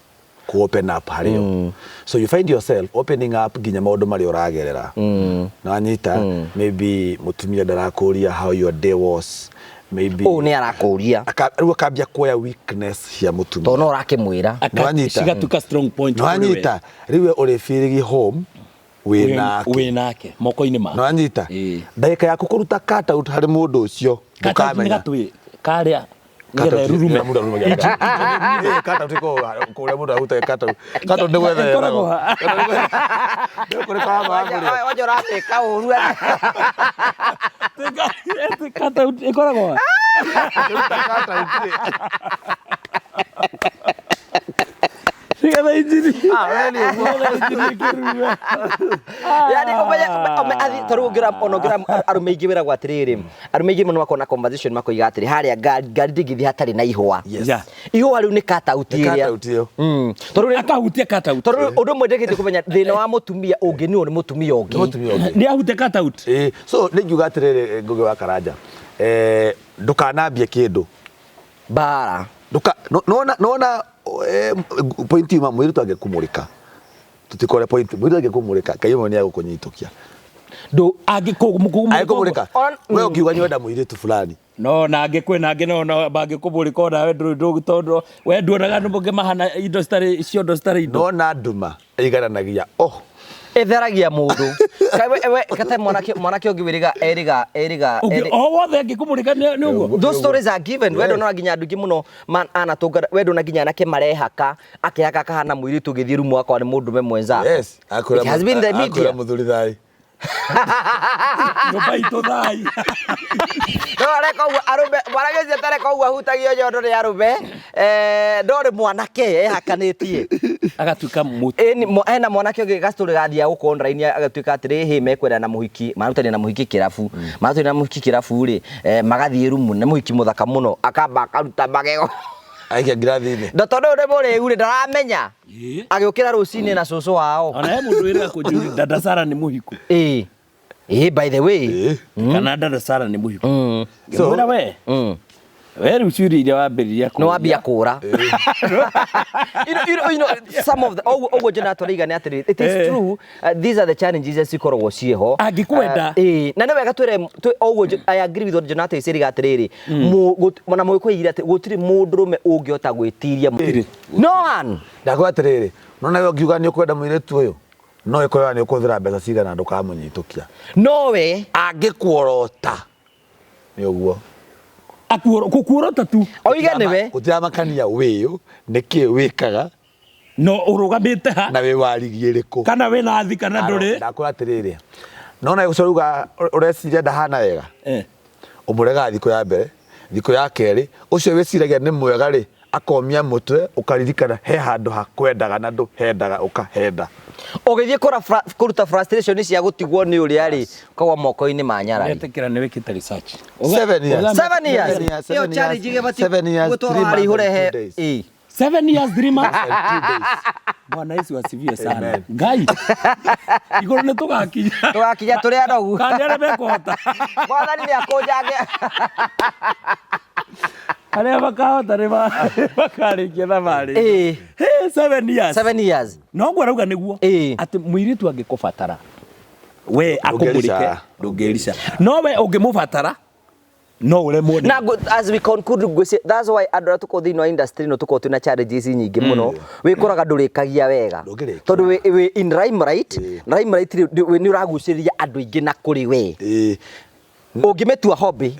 ku open up hario so you find yourself opening up ginya maundu mari uragerera na anyita maybe mutumia ndarakuria how your day was maybe ni arakuria riu akambia kuoya weakness ya mutumia to no rakimwira akashigatuka strong point no anyita riu uri feeling home winake moko-ini ma no anyita ndagika yaku kuruta cut out hari mundu ucio ukamenya karia ngira rurume kata utiko kule muda utakata kata ndio wewe ndio kule kama wajo rate ka uru kata ikoragwo kata utire Siga injini really yani taru ngira arume ingi wira gwa tiriri arume ingi muno makona conversation makoiga atiri haria ngari ndigithi hatari na ihwa ihwa riu ni cut out iria toru akahutia cut out toru undu mwendekete kumenya thina wa mutumia ungi ni mutumia ungi ni ahutia cut out so ni ngiuga atiriri Ngugi wa Karanja ndukanambie kindu bara nona point ima mwiru angekumurika tutikore point mwiru angekumurika kaimo ni agukunyitukia ndo agikumurika wewe ukiuga nyoenda mwiru fulani no nange kwenange no bangikumurika ona we ndu tondu we nduonaga nduge mahana indo stari ciondo stari indo nona nduma igaranagia etheragia mundu ewe kata mwanake ungi wiriga eriga o wothe angikumurika ni uguo those stories are given we ndona nginya andu ingi muno man anatunga we ndona nginya anake marehaka akihaka kahana mwiritu githiru mwaka ni mundu me mwenza yes akura muthuri thai no baito thai no areka arume mwanake zetareka uwa hutagio nyondo ni arume ndori mwanake hakanitie agatuika mutu ena mwanake ungi gastori gathia guko online agatuika atiri hi mekwenda na muhiki marutani na muhiki kirafu marutani na muhiki kirafu ri magathie rumu na muhiki muthaka muno akamba akaruta magego aikia ngirathi-ini ndotondo uri muriu ri ndaramenya agiukira rucini na cucu wao ona he mundu wira kujuri dada Sara ni muhiku by the way kana dada Sara ni muhiku so we riu ciuri iria wambiriria no wambia kura you know some of the ogo jana toriga ni atiri it is true these are the challenges cikoragwo cieho angikwenda na niwega twire ogo I agree with Jonathan Isiriga atiriri mona mwikwigira ati gutiri mundu rume ungiota gwitiria no one ndakwa atiriri nona yo ngiuga ni ukwenda muiretu uyu no ikorwa ni ukuthira mbeca cigana ndukamunyitukia nowe angikuorota ni uguo kukuorota tu oiga niwe utiamakania wiyo niki wikaga no urugamite ha na we warigie riku kana we na thi kana nduri ndakura atiriri nona gucoruga ureciria ndahana wega umurega thiko ya mbere thiko ya keri ucio wiciragia ni mwega ri akomia mutwe ukaririkana he handu hakwendaga na ndu hendaga ukahenda ogithie kuruta frustration cia gutigwo ni uri ari kwa moko-ini ma Nyarari etekira ni wikite research 7 years yo challenge gebati 7 years 3 months 7 years 3 months and 2 days Bwana Yesu asivie sana ngai igoro ne tugakinya turi arogu kandi ara bekota Bwana ni akojange ale bakahota re bakarikia na mari 7 years no ngwarauga niguo ati muiritu angikubatara we akumurike ndungirisha no we ungimubatara no ure muone na as we conclude that's why andra tuko thini wa industry no tuko tuna challenges nyingi muno wikuraga ndurikagia wega tondu we in limelight ni uraguciriria andu ingi na kuri we ungimetua hobby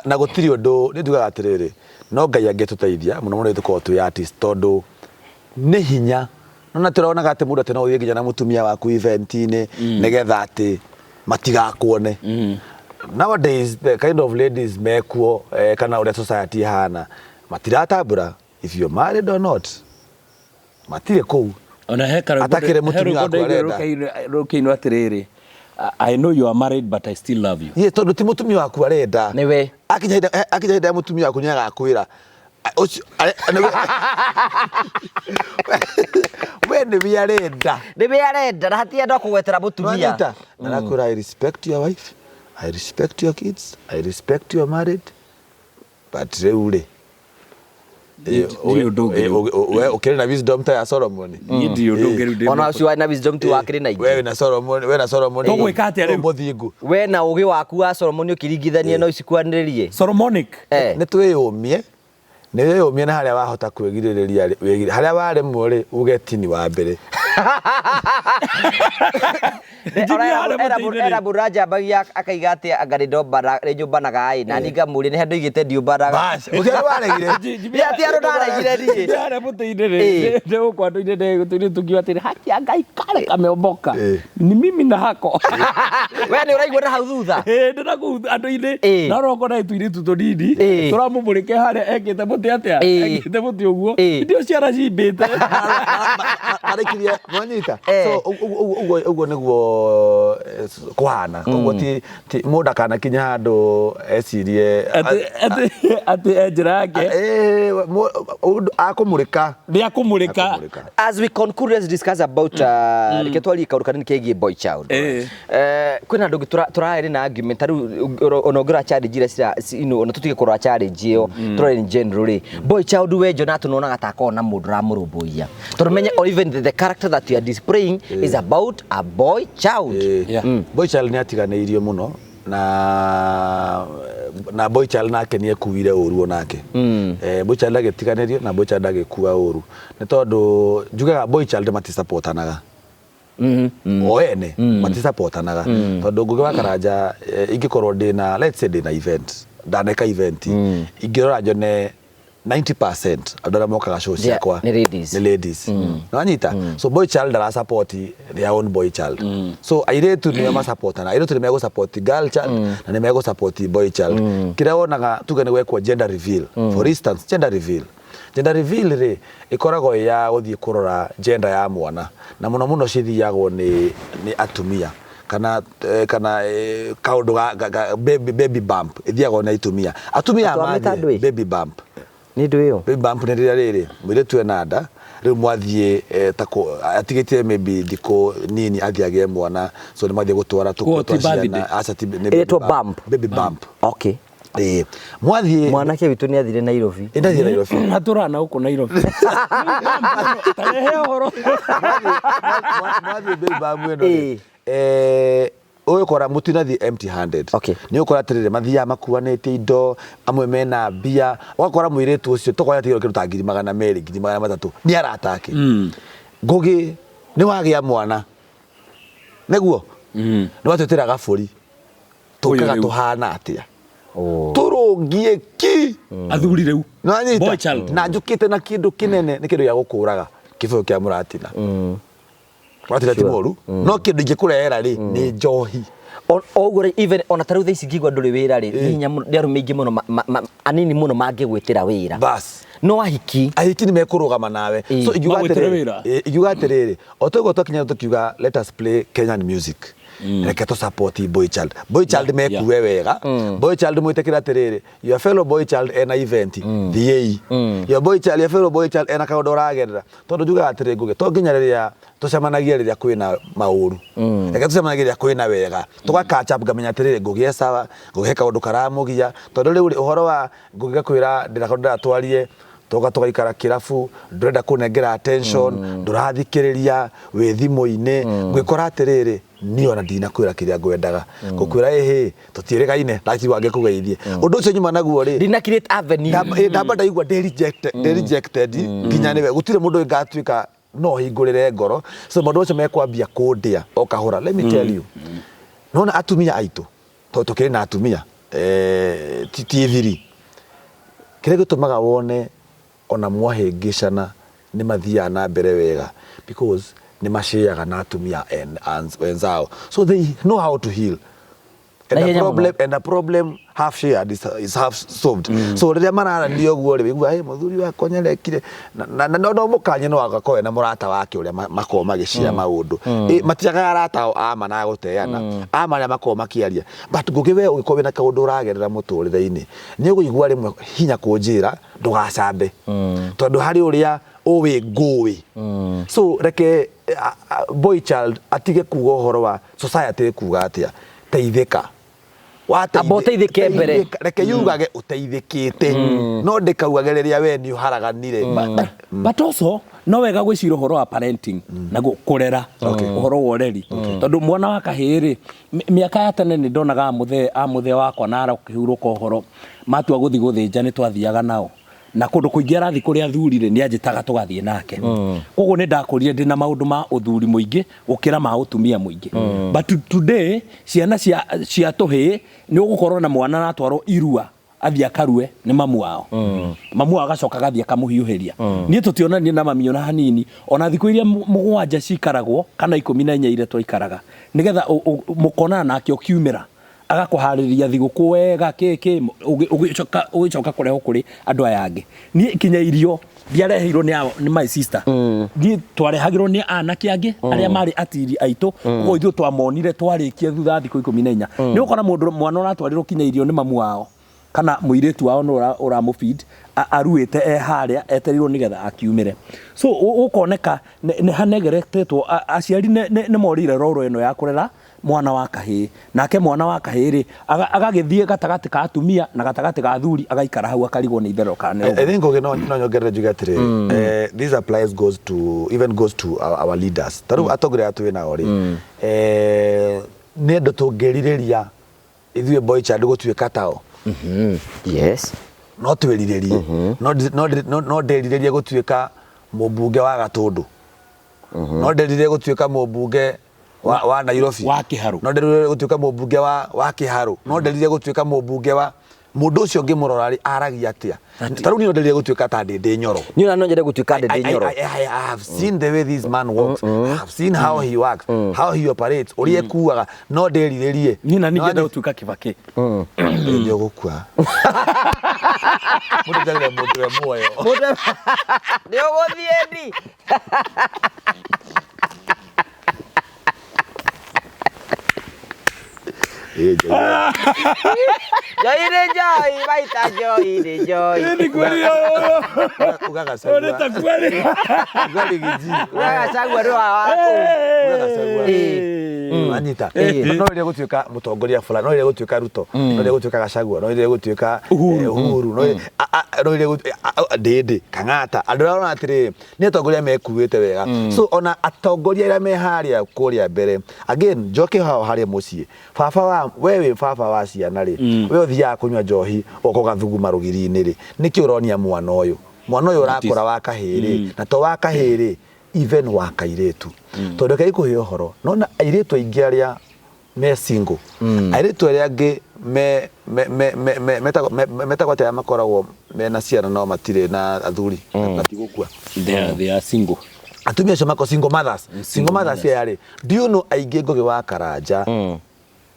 na gutiri undu ni ndugaga atiriri no Ngai angetuteithia muno muno tuko tu artist tondu ni hinya nona turonaga ati mundu atena uye nginya na mutumia waku event-ini nigetha ati matigakuone nowadays the kind of ladies mekuo kana ure society hana matiratambura if you married or not matire kou ona hekara atakire mutumia waku arenda rokeino atiriri I know you are married but I still love you. Ye tondu ti mutumia waku arenda. Niwe. Akijahida mutumia waku nyaga akwira. We ni bi arenda. Ni bi arenda na hatia ndo kugwetera mutumia. Na nakura I respect your wife. I respect your kids. I respect your married. But reule. We ukiri na wisdom ta ya Solomon. Ndio ndongeri ona ucio na wisdom tu wakiri na we na Solomon tugwika atia riu muthingu we na ugi waku wa Solomon ukiringithania no isikwaniririe Solomonic ni twiyumie ni wiyumie na haria wahota kwigiririria haria waremwo ri ugetini wa mbere era buraja bagia akaiga ati agarido bara rejumbanaga ai na ninga muri ni handu igite ndiumbaraga bas ukiara waregire ya ati aro ndaregire ni ndare muteire ndio kwando inde guturi tukiwa ati haki Ngai kare kameomboka ni mimi na hako we ni uraigwa na hau thutha ndiragu andu inde na roko na itwire tutodidi turamumurike haria ekite muti atia ekite muti uguo ndio ciara cimbite marikirie Mwanyita. So ugo niguo kuhana. Ugo ti muda kana kinya handu ecirie ati ejirage akumurika. Ni akumurika. As we conclude, let's discuss about ketwali kaurukani kegi Boy Child. Kwina ndugu turaere na argument taru onogora challenge ira ino tutige korwa challenge iyo turaere in generally Boy Child we Jonathan nona gatako na mundu ramurubuia turumenye or even the character that you are displaying is about a boy child. Boy Child ni atiganeirio muno na Boy Child nake ni ekuire uru onake. Boy Child agetiganerio na Boy Child agekua uru ni tondu njugaga Boy Child matisupportanaga oene matisupportanaga tondu ngugi wa Karanja ingikorwo ndina let's say ndina event ndaneka event ingirora njone 90% adora mokaga show ciakwa ni ladies nanyita so Boy Child ara support their own Boy Child so airetu ni ma support na airetu ni mego support girl child na ni mego support Boy Child kira wonaga tugane gwekwa gender reveal for instance gender reveal ri ikoragwo ya guthie kurora gender ya mwana na muno cithiagwo ni atumia kana kaundu baby bump ithiagwo na atumia baby bump ni ndio baby bump ni riri mwire tu enada riu mwathie atigite maybe diko nini athiage mwana so ni mwathie gutwara tukotoa asati baby bump okay mwathie mwanake witu ni athire Nairobi aturana huko Nairobi tarehe horo mwathie baby bump oyo kora mutinathi empty handed ni ukora tirire mathia makuanete indo amwe mena bia wakora muiretu ucio tokoya tigiro kiru ta 200 200 ni aratake ngugi ni wagia mwana neguo ni watutira gaburi tukaga tuhana atia turungie ki athuri riu Boy Child na njukite na kindu kinene ni kindu ya gukuraga kifuyo kia muratina watira timoru no kindu ingikurehera ri ni njohi ogore even ona taru thaici ngigwa nduri wira ri hinya nderu mingi muno anini muno mangigwitira wira bas no ahiki ni mekurugama nawe so igiuga atiriri otogo tokinya tukiuga let us play Kenyan music reke to support Boy Child mekuwe wega Boy Child mwitekira atiriri your fellow Boy Child ena event the your fellow Boy Child ena kaundu ragerera tondu njuga atiriri nguge to nginya riria tucemanagia riria kwina mauru reke tucemanagia riria kwina wega tugaka chap gamenya atiriri ngugi sawa ngugi kaundu karamugia tondu riu uhoro wa ngugi gakwira ndirakonda twarie tugaikara kirafu ndurenda kunengera attention ndurathikiriria wi thimu-ini ngwikora atiriri ni ona ndina kwira kiria ngwendaga gukwira tutirigaine lati wange kugeithie undu ucio nyuma naguo ri ndina create avenue ndamba ndaigua rejected nginya niwe gutire mundu ngatuika no hingurire ngoro so mundu ucio mekwambia kundia okahura let me tell you nona atumia aitu tukiri na atumia tithiri kire gutumaga wone ona mwahengicana ni mathia na mbere wega because ni mashiaga na atumia wenzao so they know how to heal and the problem half shared is half solved so riria marara ndio guo ri wigua muthuri wa konyerekire na no mukanye no agakoe na murata wake uria makoma magicira maundu matiaga arata ama na guteana ama ria makoma makiaria but ngugiwe ugikowe na kaundu uragerera muturire-ini ni uguigua rimwe hinya kunjira ndugacambe tondu hari uria uwi ngui so reke Boy Child atige kuga uhoro wa society kuga atia teithika aboteithike mbere reke yugage uteithikite no ndikaugage riria we ni uharaganire but also no wega gwicira uhoro wa parenting na kurera uhoro wa ureri tondu mwana wa kahiri miaka ya tene ni ndonaga amuthe wakwa na ara kuhiuruka uhoro matua guthi guthinja ni twathiaga nao na kundu kuingi arathi kuria thurire ni anjitaga tugathie nake koguo ni ndakurire ndina maundu ma uthuri muingi gukira ma utumia muingi but today ciana cia tuhi ni ugukorwo na mwana na twaro irua athia karue ni mamu wao mamu agacoka gathia kamuhiuheria ni tutionanie na mami ona hanini ona thiku iria mugwanja cikaragwo kana 14 ire twaikaraga nigetha mukona nake okiumira agakuhaririria thiguku wega kiki ugicoka kureho kuri andu aya angi ni kinya irio ndiareheirwo ni my sister ni twarehagirwo ni anake angi aria mari atiri aitu ugo ithu twamonire twarikie thutha thiku 14 ni ukona mundu mwana uratwarirwo kinya irio ni mamu wao kana muiretu wao no uramufeed aruite haria eterirwo nigetha akiumire so ukoneka ne hanegeretetwo aciari ne morire roro eno ya kurera mwana wa kahii nake mwana wa kahii agagithie gatagati ka atumia na gatagati ka athuri agaikara hau akarigwo ni itherero kana I think no nyongerera jugatire this applies goes to our leaders taru atogire atu na ori ne ndo tungerireria ithuĩ boy child gutuĩka tao yes no twĩriririe no nderirerie gutuĩka mũmbunge wa Gatundu no nderirerie gutuĩka mũmbunge wa Nairobi wa Kiharu no nderirerie gutuĩka mũmbunge wa Kiharu no nderirerie gutuĩka mũmbunge wa mundu ucio ngimurorari aragia atia taru ni nderirerie gutuĩka ta ndĩ nyoro ni na no njere gutuĩka ndĩ nyoro I have seen the way this man walks I have seen how he works how he operates urie kuaga no nderirerie ni na ningenda gutuĩka Kibaki ndio gukua mundu ndagira mundu wa moyo ndio guthie ndi Joy, baita Joy. Ni kweli ugagasagua ore takweli ugaligiji Ugagasagua ro wako ugagasagua anyita no ile gutuĩka mutongoria fulani no ile gutuĩka Ruto no ile gutuĩka Gachagua no ile gutuĩka Uhuru no ile Ndindi Kang'ata andu arona atiri ni atongoria mekuĩte wega so ona atongoria ira me haria kuria mbere again njoke hao haria muciĩ baba wa wewe baba wa ciana ri we uthia kunywa njohi ukogathuguma rugiri-ini ri niki uronia mwana uyu urakora wa kahiri na to wa kahiri even wa kairetu tondu kai kuhe uhoro nona airetu aingi aria me single airetu aria angi metakwate makoragwo mena ciana no matire na athuri matigukua they are single atumia acio mako single mothers yari do you know aingi ngugi wa Karanja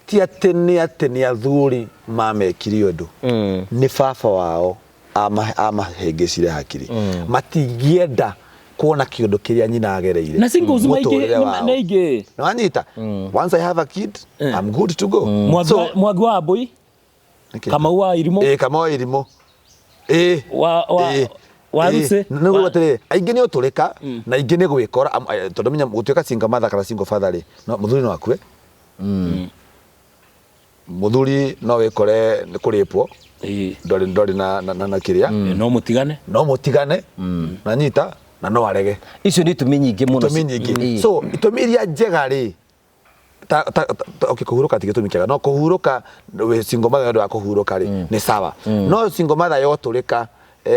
ti ati ni athuri mamekiri undu ni baba wao amahengecire hakiri matingienda kuona kiundu kiria nyina agereire na singles maige no anyita once I have a kid I'm good to go Mwangi wa Boy kama wa Irimo kama wa Irimo wa Ruse no gutire aingi ni uturika na ingi ni gwikora tondu menya gutuika single mother kana single father ri no muthuri no akue muthuri no wikore ni kuripwo ndori na kiria no mutigane na nyita na no arege icio ni tumi nyingi muno so itumiria njega ri kuhuruka tigitumikaga no kuhuruka we single mother ndo akuhuruka ri ni sawa no single mother yoturika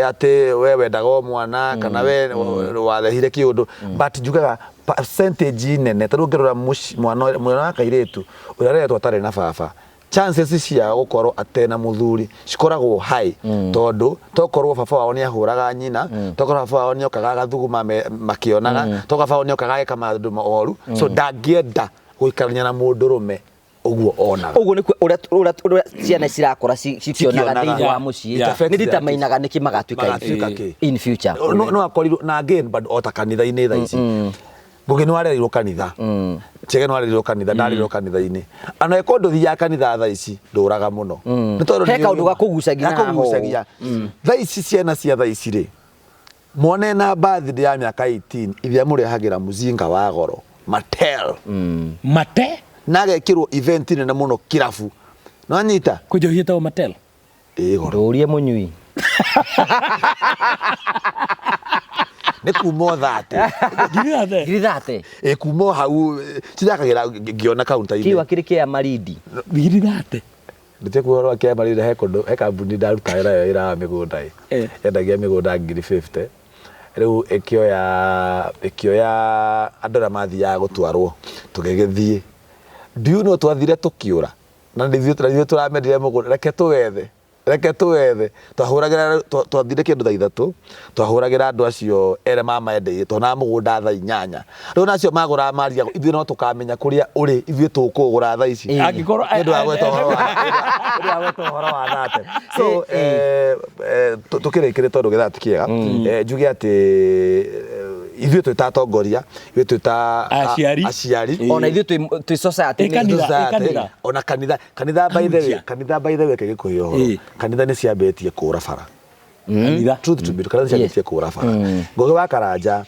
ati we wendaga mwana kana we wathehire kiundu but jugaga percentage nene tarungerora mwana wa kairetu uraretwo atari na baba chances cia gukorwo atena muthuri cikoragwo high tondu tokorwo baba wao ni ahuraga nyina tokorwo baba wao ni okaga gathuguma makionaga tokorwo baba wao ni okaga eka maundu moru so dangienda guikarania na mundurume uguo ona uguo ni ura ciana cirakora cikionaga thĩinĩ wa muciĩ ni ditamainaga niki magatuika in future no akorirwo na again but ota kanitha-inĩ tha ici ngugi ni warerirwo kanitha chege no warerirwo kanitha ndarerirwo kanitha-inĩ ana ekondo thia kanitha tha ici nduraga muno ni tondu he kaundu gakugucagia tha ici ciana cia tha ici ri mone na birthday ya miaka 18 ithia murehagira muzinga wa goro Mattel mate nagekirwo event nene muno kirabu no anyita kujohia tawo Mattel goro ndurie munyui ni kumo thate girithate kumo hau cirakagira ngiona kaunta-inĩ kiwa kiri kia maridi girithate ndite kuhoro kia maridi he kambuni ndaruta wĩra wa mĩgũnda yendagia mĩgũnda 50 riu ikioya andũ arĩa mathiaga gũtwarwo tũgĩgĩthiĩ do you know twathire tukiura na ndithuĩ tũramendire mũgũnda reke tũwethe reke tuwethe twahuragira twathire kindu thaa 3 twahuragira andu acio ere mama endei tona mugunda thaa 8 riu nacio magura maria ithuĩ no tukamenya kuria uri ithuĩ tukugura thaa ici Angĩkorwo ndu agweta horo wa thate so tukirikire tondu githaa ti kiega njuge ati ithuĩ twĩ ta atongoria ithuĩ twĩ ta aciari ona ithuĩ twĩ society ona kanitha by the way kegikuhe horo kanitha nĩ ciambĩtie kũra bara truth to be kanitha ciambĩtie kũra bara Ngugi wa Karanja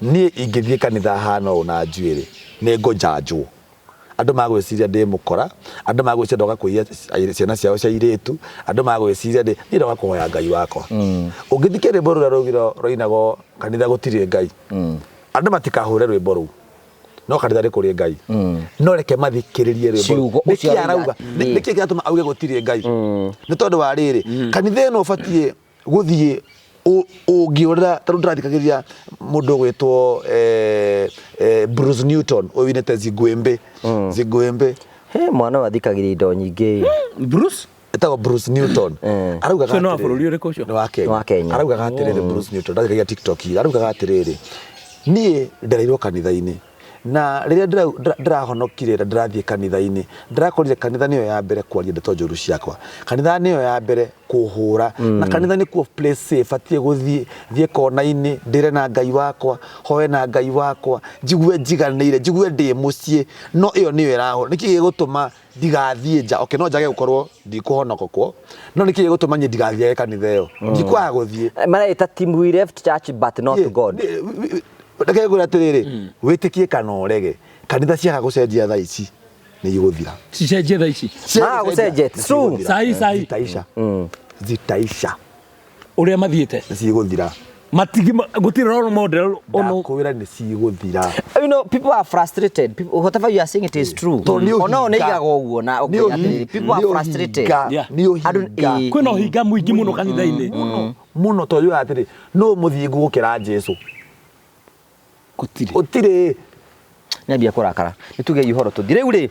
niĩ ingĩthiĩ kanitha hana ũũ na njuĩrĩ nĩ ngũnjanjwo andu magwiciria ndi mukora andu magwiciria ndoga kuiya ciana ciao cia iritu andu magwiciria ndi ndoga kuhoya Ngai wakwa ungithike rwimbo ruria rugiro roinago kanitha gutiri Ngai andu matikahure rwimbo ru no kanitha ri kuri Ngai no reke mathikiririe rwimbo niki arauga niki kiatuma auge gutiri Ngai ni tondu wa riri kanitha ino ubatie guthie ungiurira taru ndirathikagithia mundu gwitwo Bruce Newton owinete Zigwembe he mwana wathikagiria indo nyingi Bruce etagwo Bruce Newton arauga gati no bururi uri kucio wa Kenya arauga gatirire Bruce Newton ndathikagia TikTok arauga gatirire nie ndereirwo kanitha-ini na riria ndirahonokire ndirathie kanitha-ini ndirakorire kanitha niyo ya mbere kwaria ndeto njuru ciakwa kanitha niyo ya mbere kuhura na kanitha ni kuo place safe atie guthie kona-ini ndire na Ngai wakwa hoe na Ngai wakwa njigue njiganire njigue ndi mucie no iyo niyo iraho niki gigutuma ndigathie nja no njage gukorwo ndikuhonokwo no niki gigutuma nye ndigathie kanitha iyo ndikwaga guthie maraita team we left church but not God ndake gura tiriri witikie kana urege kanitha ciaga gucenjia thaa ici ni iguthira cicenjie thaa ici gucenjia true sai zitaisha uria mathiete ciguthira matigi gutira role model ono kwira ni ciguthira you know people are frustrated people whatever you are saying it is true ono neigaga uguo na people are frustrated kwina hinga muingi muno kanitha-ini muno to yu atiri no muthingu gukira Jesu utire nyambia kurakara nituge ihoro tuthire uri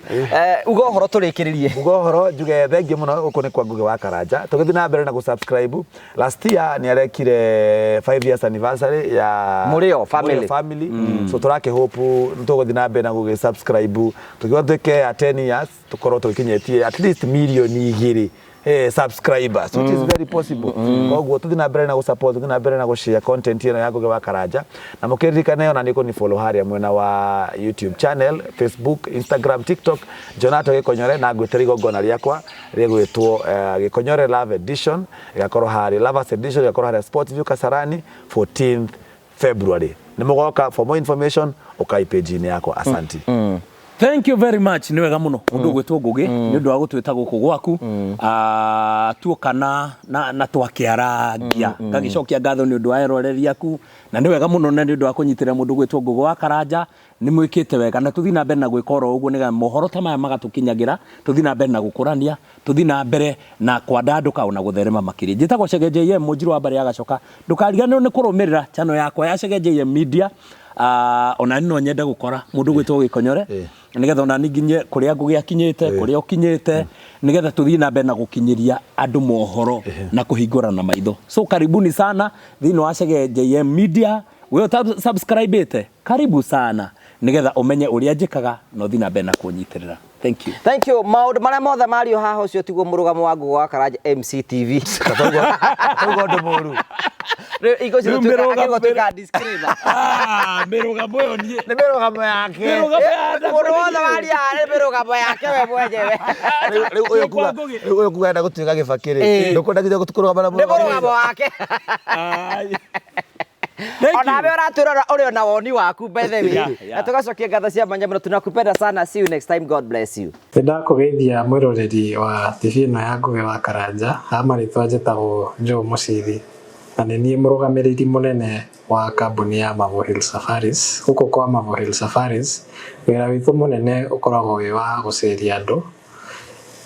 ugo horo turikiririe ugo horo njuge thengi muno uko ni kwa Ngugi wa Karanja tugithi na mbere na gusubscribe last year ni arekire 5 years anniversary ya Murio family so turake hope ntuguthi na mbere na gusubscribe tugiwa twike ya 10 years tukorwo tukinyetie at least milioni 2 subscribers which is very possible koguo tuthi na mbere na gusupport tuthi na mbere na gushare content ino ya Ngugi wa Karanja na mukiririkana yo na niko ni follow haria mwena wa YouTube channel Facebook Instagram TikTok Jonato Gikonyore na gwetera igongona riakwa rigwitwo Gikonyore Love Edition igakorwo hari Lovers Edition igakorwo hari Sport View Kasarani 14th February ni mugoka for more information ukai page ni yakwa asanti Thank you very much ni wega muno mundu gwitwo Ngugi ni undu wa gutwita guku gwaku tuokana na twakiarangia ngagicokia ngatho ni undu wa eroreria ku na ni wega muno na ni undu wa kunyitira mundu gwitwo Ngugi wa Karanja ni mwikite wega na tuthi na mbere na gwika oro uguo niga mohoro ta maya magatukinyagira tuthi na mbere na gukurania tuthi na mbere na kwandanduka ona gutherema makiri njitagwo Chege JM Munjiru wa mbere ya Gacoka ndukariganirwo ni kurumirira channel yakwa ya Chege JM Media ona no nyenda gukora mundu gwitwo Gikonyore nigetha ona ninginye kuria Ngugi akinyite kuria ukinyite nigetha tuthii na mbere na gukinyiria andu mohoro na kuhingura na maitho so karibuni sana thini wa Chege JM Media we subscribe ite karibu sana nigetha umenye uria njikaga no thii na mbere na kunyitirira thank you maundu maria mothe mario haha ucio tiguo murugamo wa Ngugi wa Karanja MCTV ugo ndo muru igo cio tuka disclaimer mirugamo yo nie ni mirugamo yake mundu wothe waria ni mirugamo yake we mwenyewe uyo kuga na gutuika gibakiri ndukunda nginya gutukurugama na murugamo wake ona we uraturora uri na woni waku by the way na tugacokia ngatho cia manyamura tunakupenda sana see you next time God bless you ndakugeithia mwiroreri wa TV ino ya Ngugi wa Karanja amaritwa njitagwo Joe Mucithi na ni murugamiriri munene wa kambuni ya Mavo Hill Safaris huko kwa Mavo Hill Safaris wira witu munene ukoragwo wi wa guceria andu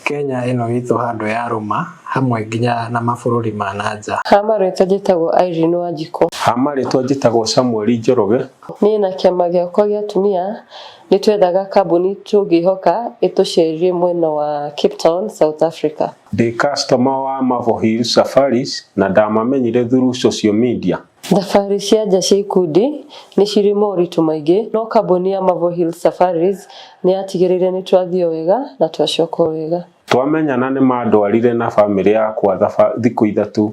Kenya ino itu handu ya ruma hamwe nginya na mabũrũri ma nanja. Hama rĩtwa njĩtagwo Irene Wanjikũ. Hama rĩtwa njĩtagwo Samuel Njoroge. Niĩ na kĩama gĩakwa gĩa atumia nĩ twethaga kambuni tũngĩhoka ĩtũcerie mwena wa Cape Town, South Africa. Ndĩ customer wa Mavo Hills Safaris na ndamamenyire through social media. Thabarĩ cia nja cia ikundi nĩ cirĩ moritũ maingĩ, no kambuni ya Mavo Hills Safaris nĩ yatigĩrĩire nĩ twathiĩ wega na twacoka wega. Twamenyana nĩ mandwarire na famĩlĩ yakwa thikũ ithatũ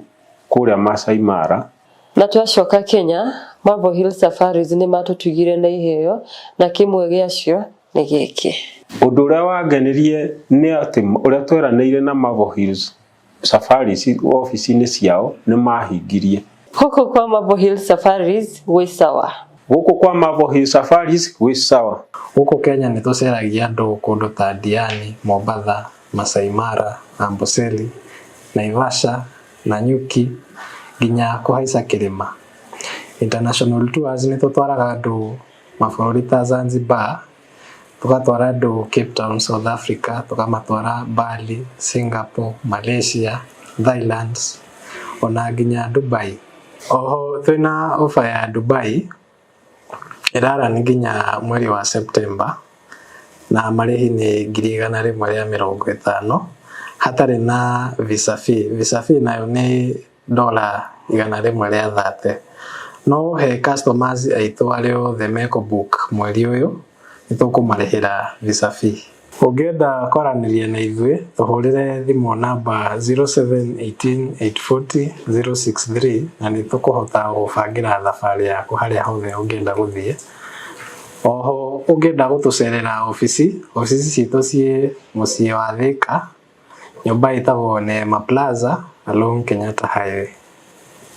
kũrĩa Masai Mara. Na twacoka Kenya, Mavo Hills Safaris nĩ matũtugire na iheo na kĩmwe gĩacio nĩ gĩkĩ. Ũndũ ũrĩa wangenirie nĩ atĩ ũrĩa tweranĩire na Mavo Hills Safaris ofici-inĩ ciao nĩ mahingirie. Gũkũ kwa Mavo Hills Safaris gwĩ sawa. Gũkũ kwa Mavo Hills Safaris gwĩ sawa. Gũkũ Kenya nĩ tũceragia andũ kũndũ ta Diani, Mombasa, Masai Mara, Amboseli, Naivasha, Nanyuki, nginya kũhaica kĩrĩma. International tours nĩ tũtwaraga andũ mabũrũri ta Zanzibar, tũgatwara andũ Cape Town, South Africa, tũkamatwara Bali, Singapore, Malaysia, Thailand, ona nginya Dubai. Oho twĩna ofa ya Dubai ĩrara nginya mweri wa September na marĩhi nĩ 150 hatarĩ na visa fee. Visa fee nayo nĩ $130. No he customers aitũ arĩa othe meko book mweri ũyũ nĩ tũkũmarĩhĩra visa fee. Ũngĩenda kwaranĩria na ithuĩ tũhũrĩre thimũ namba 0718840063 na nĩ tũkũhota gũbangĩra thabarĩ yaku harĩa hothe ũngĩenda gũthiĩ. Oho ũngĩenda gũtũcerera ofici citũ ciĩ mũciĩ wa Thika, nyũmba ĩtagwo Neema Plaza along Kenyatta Highway.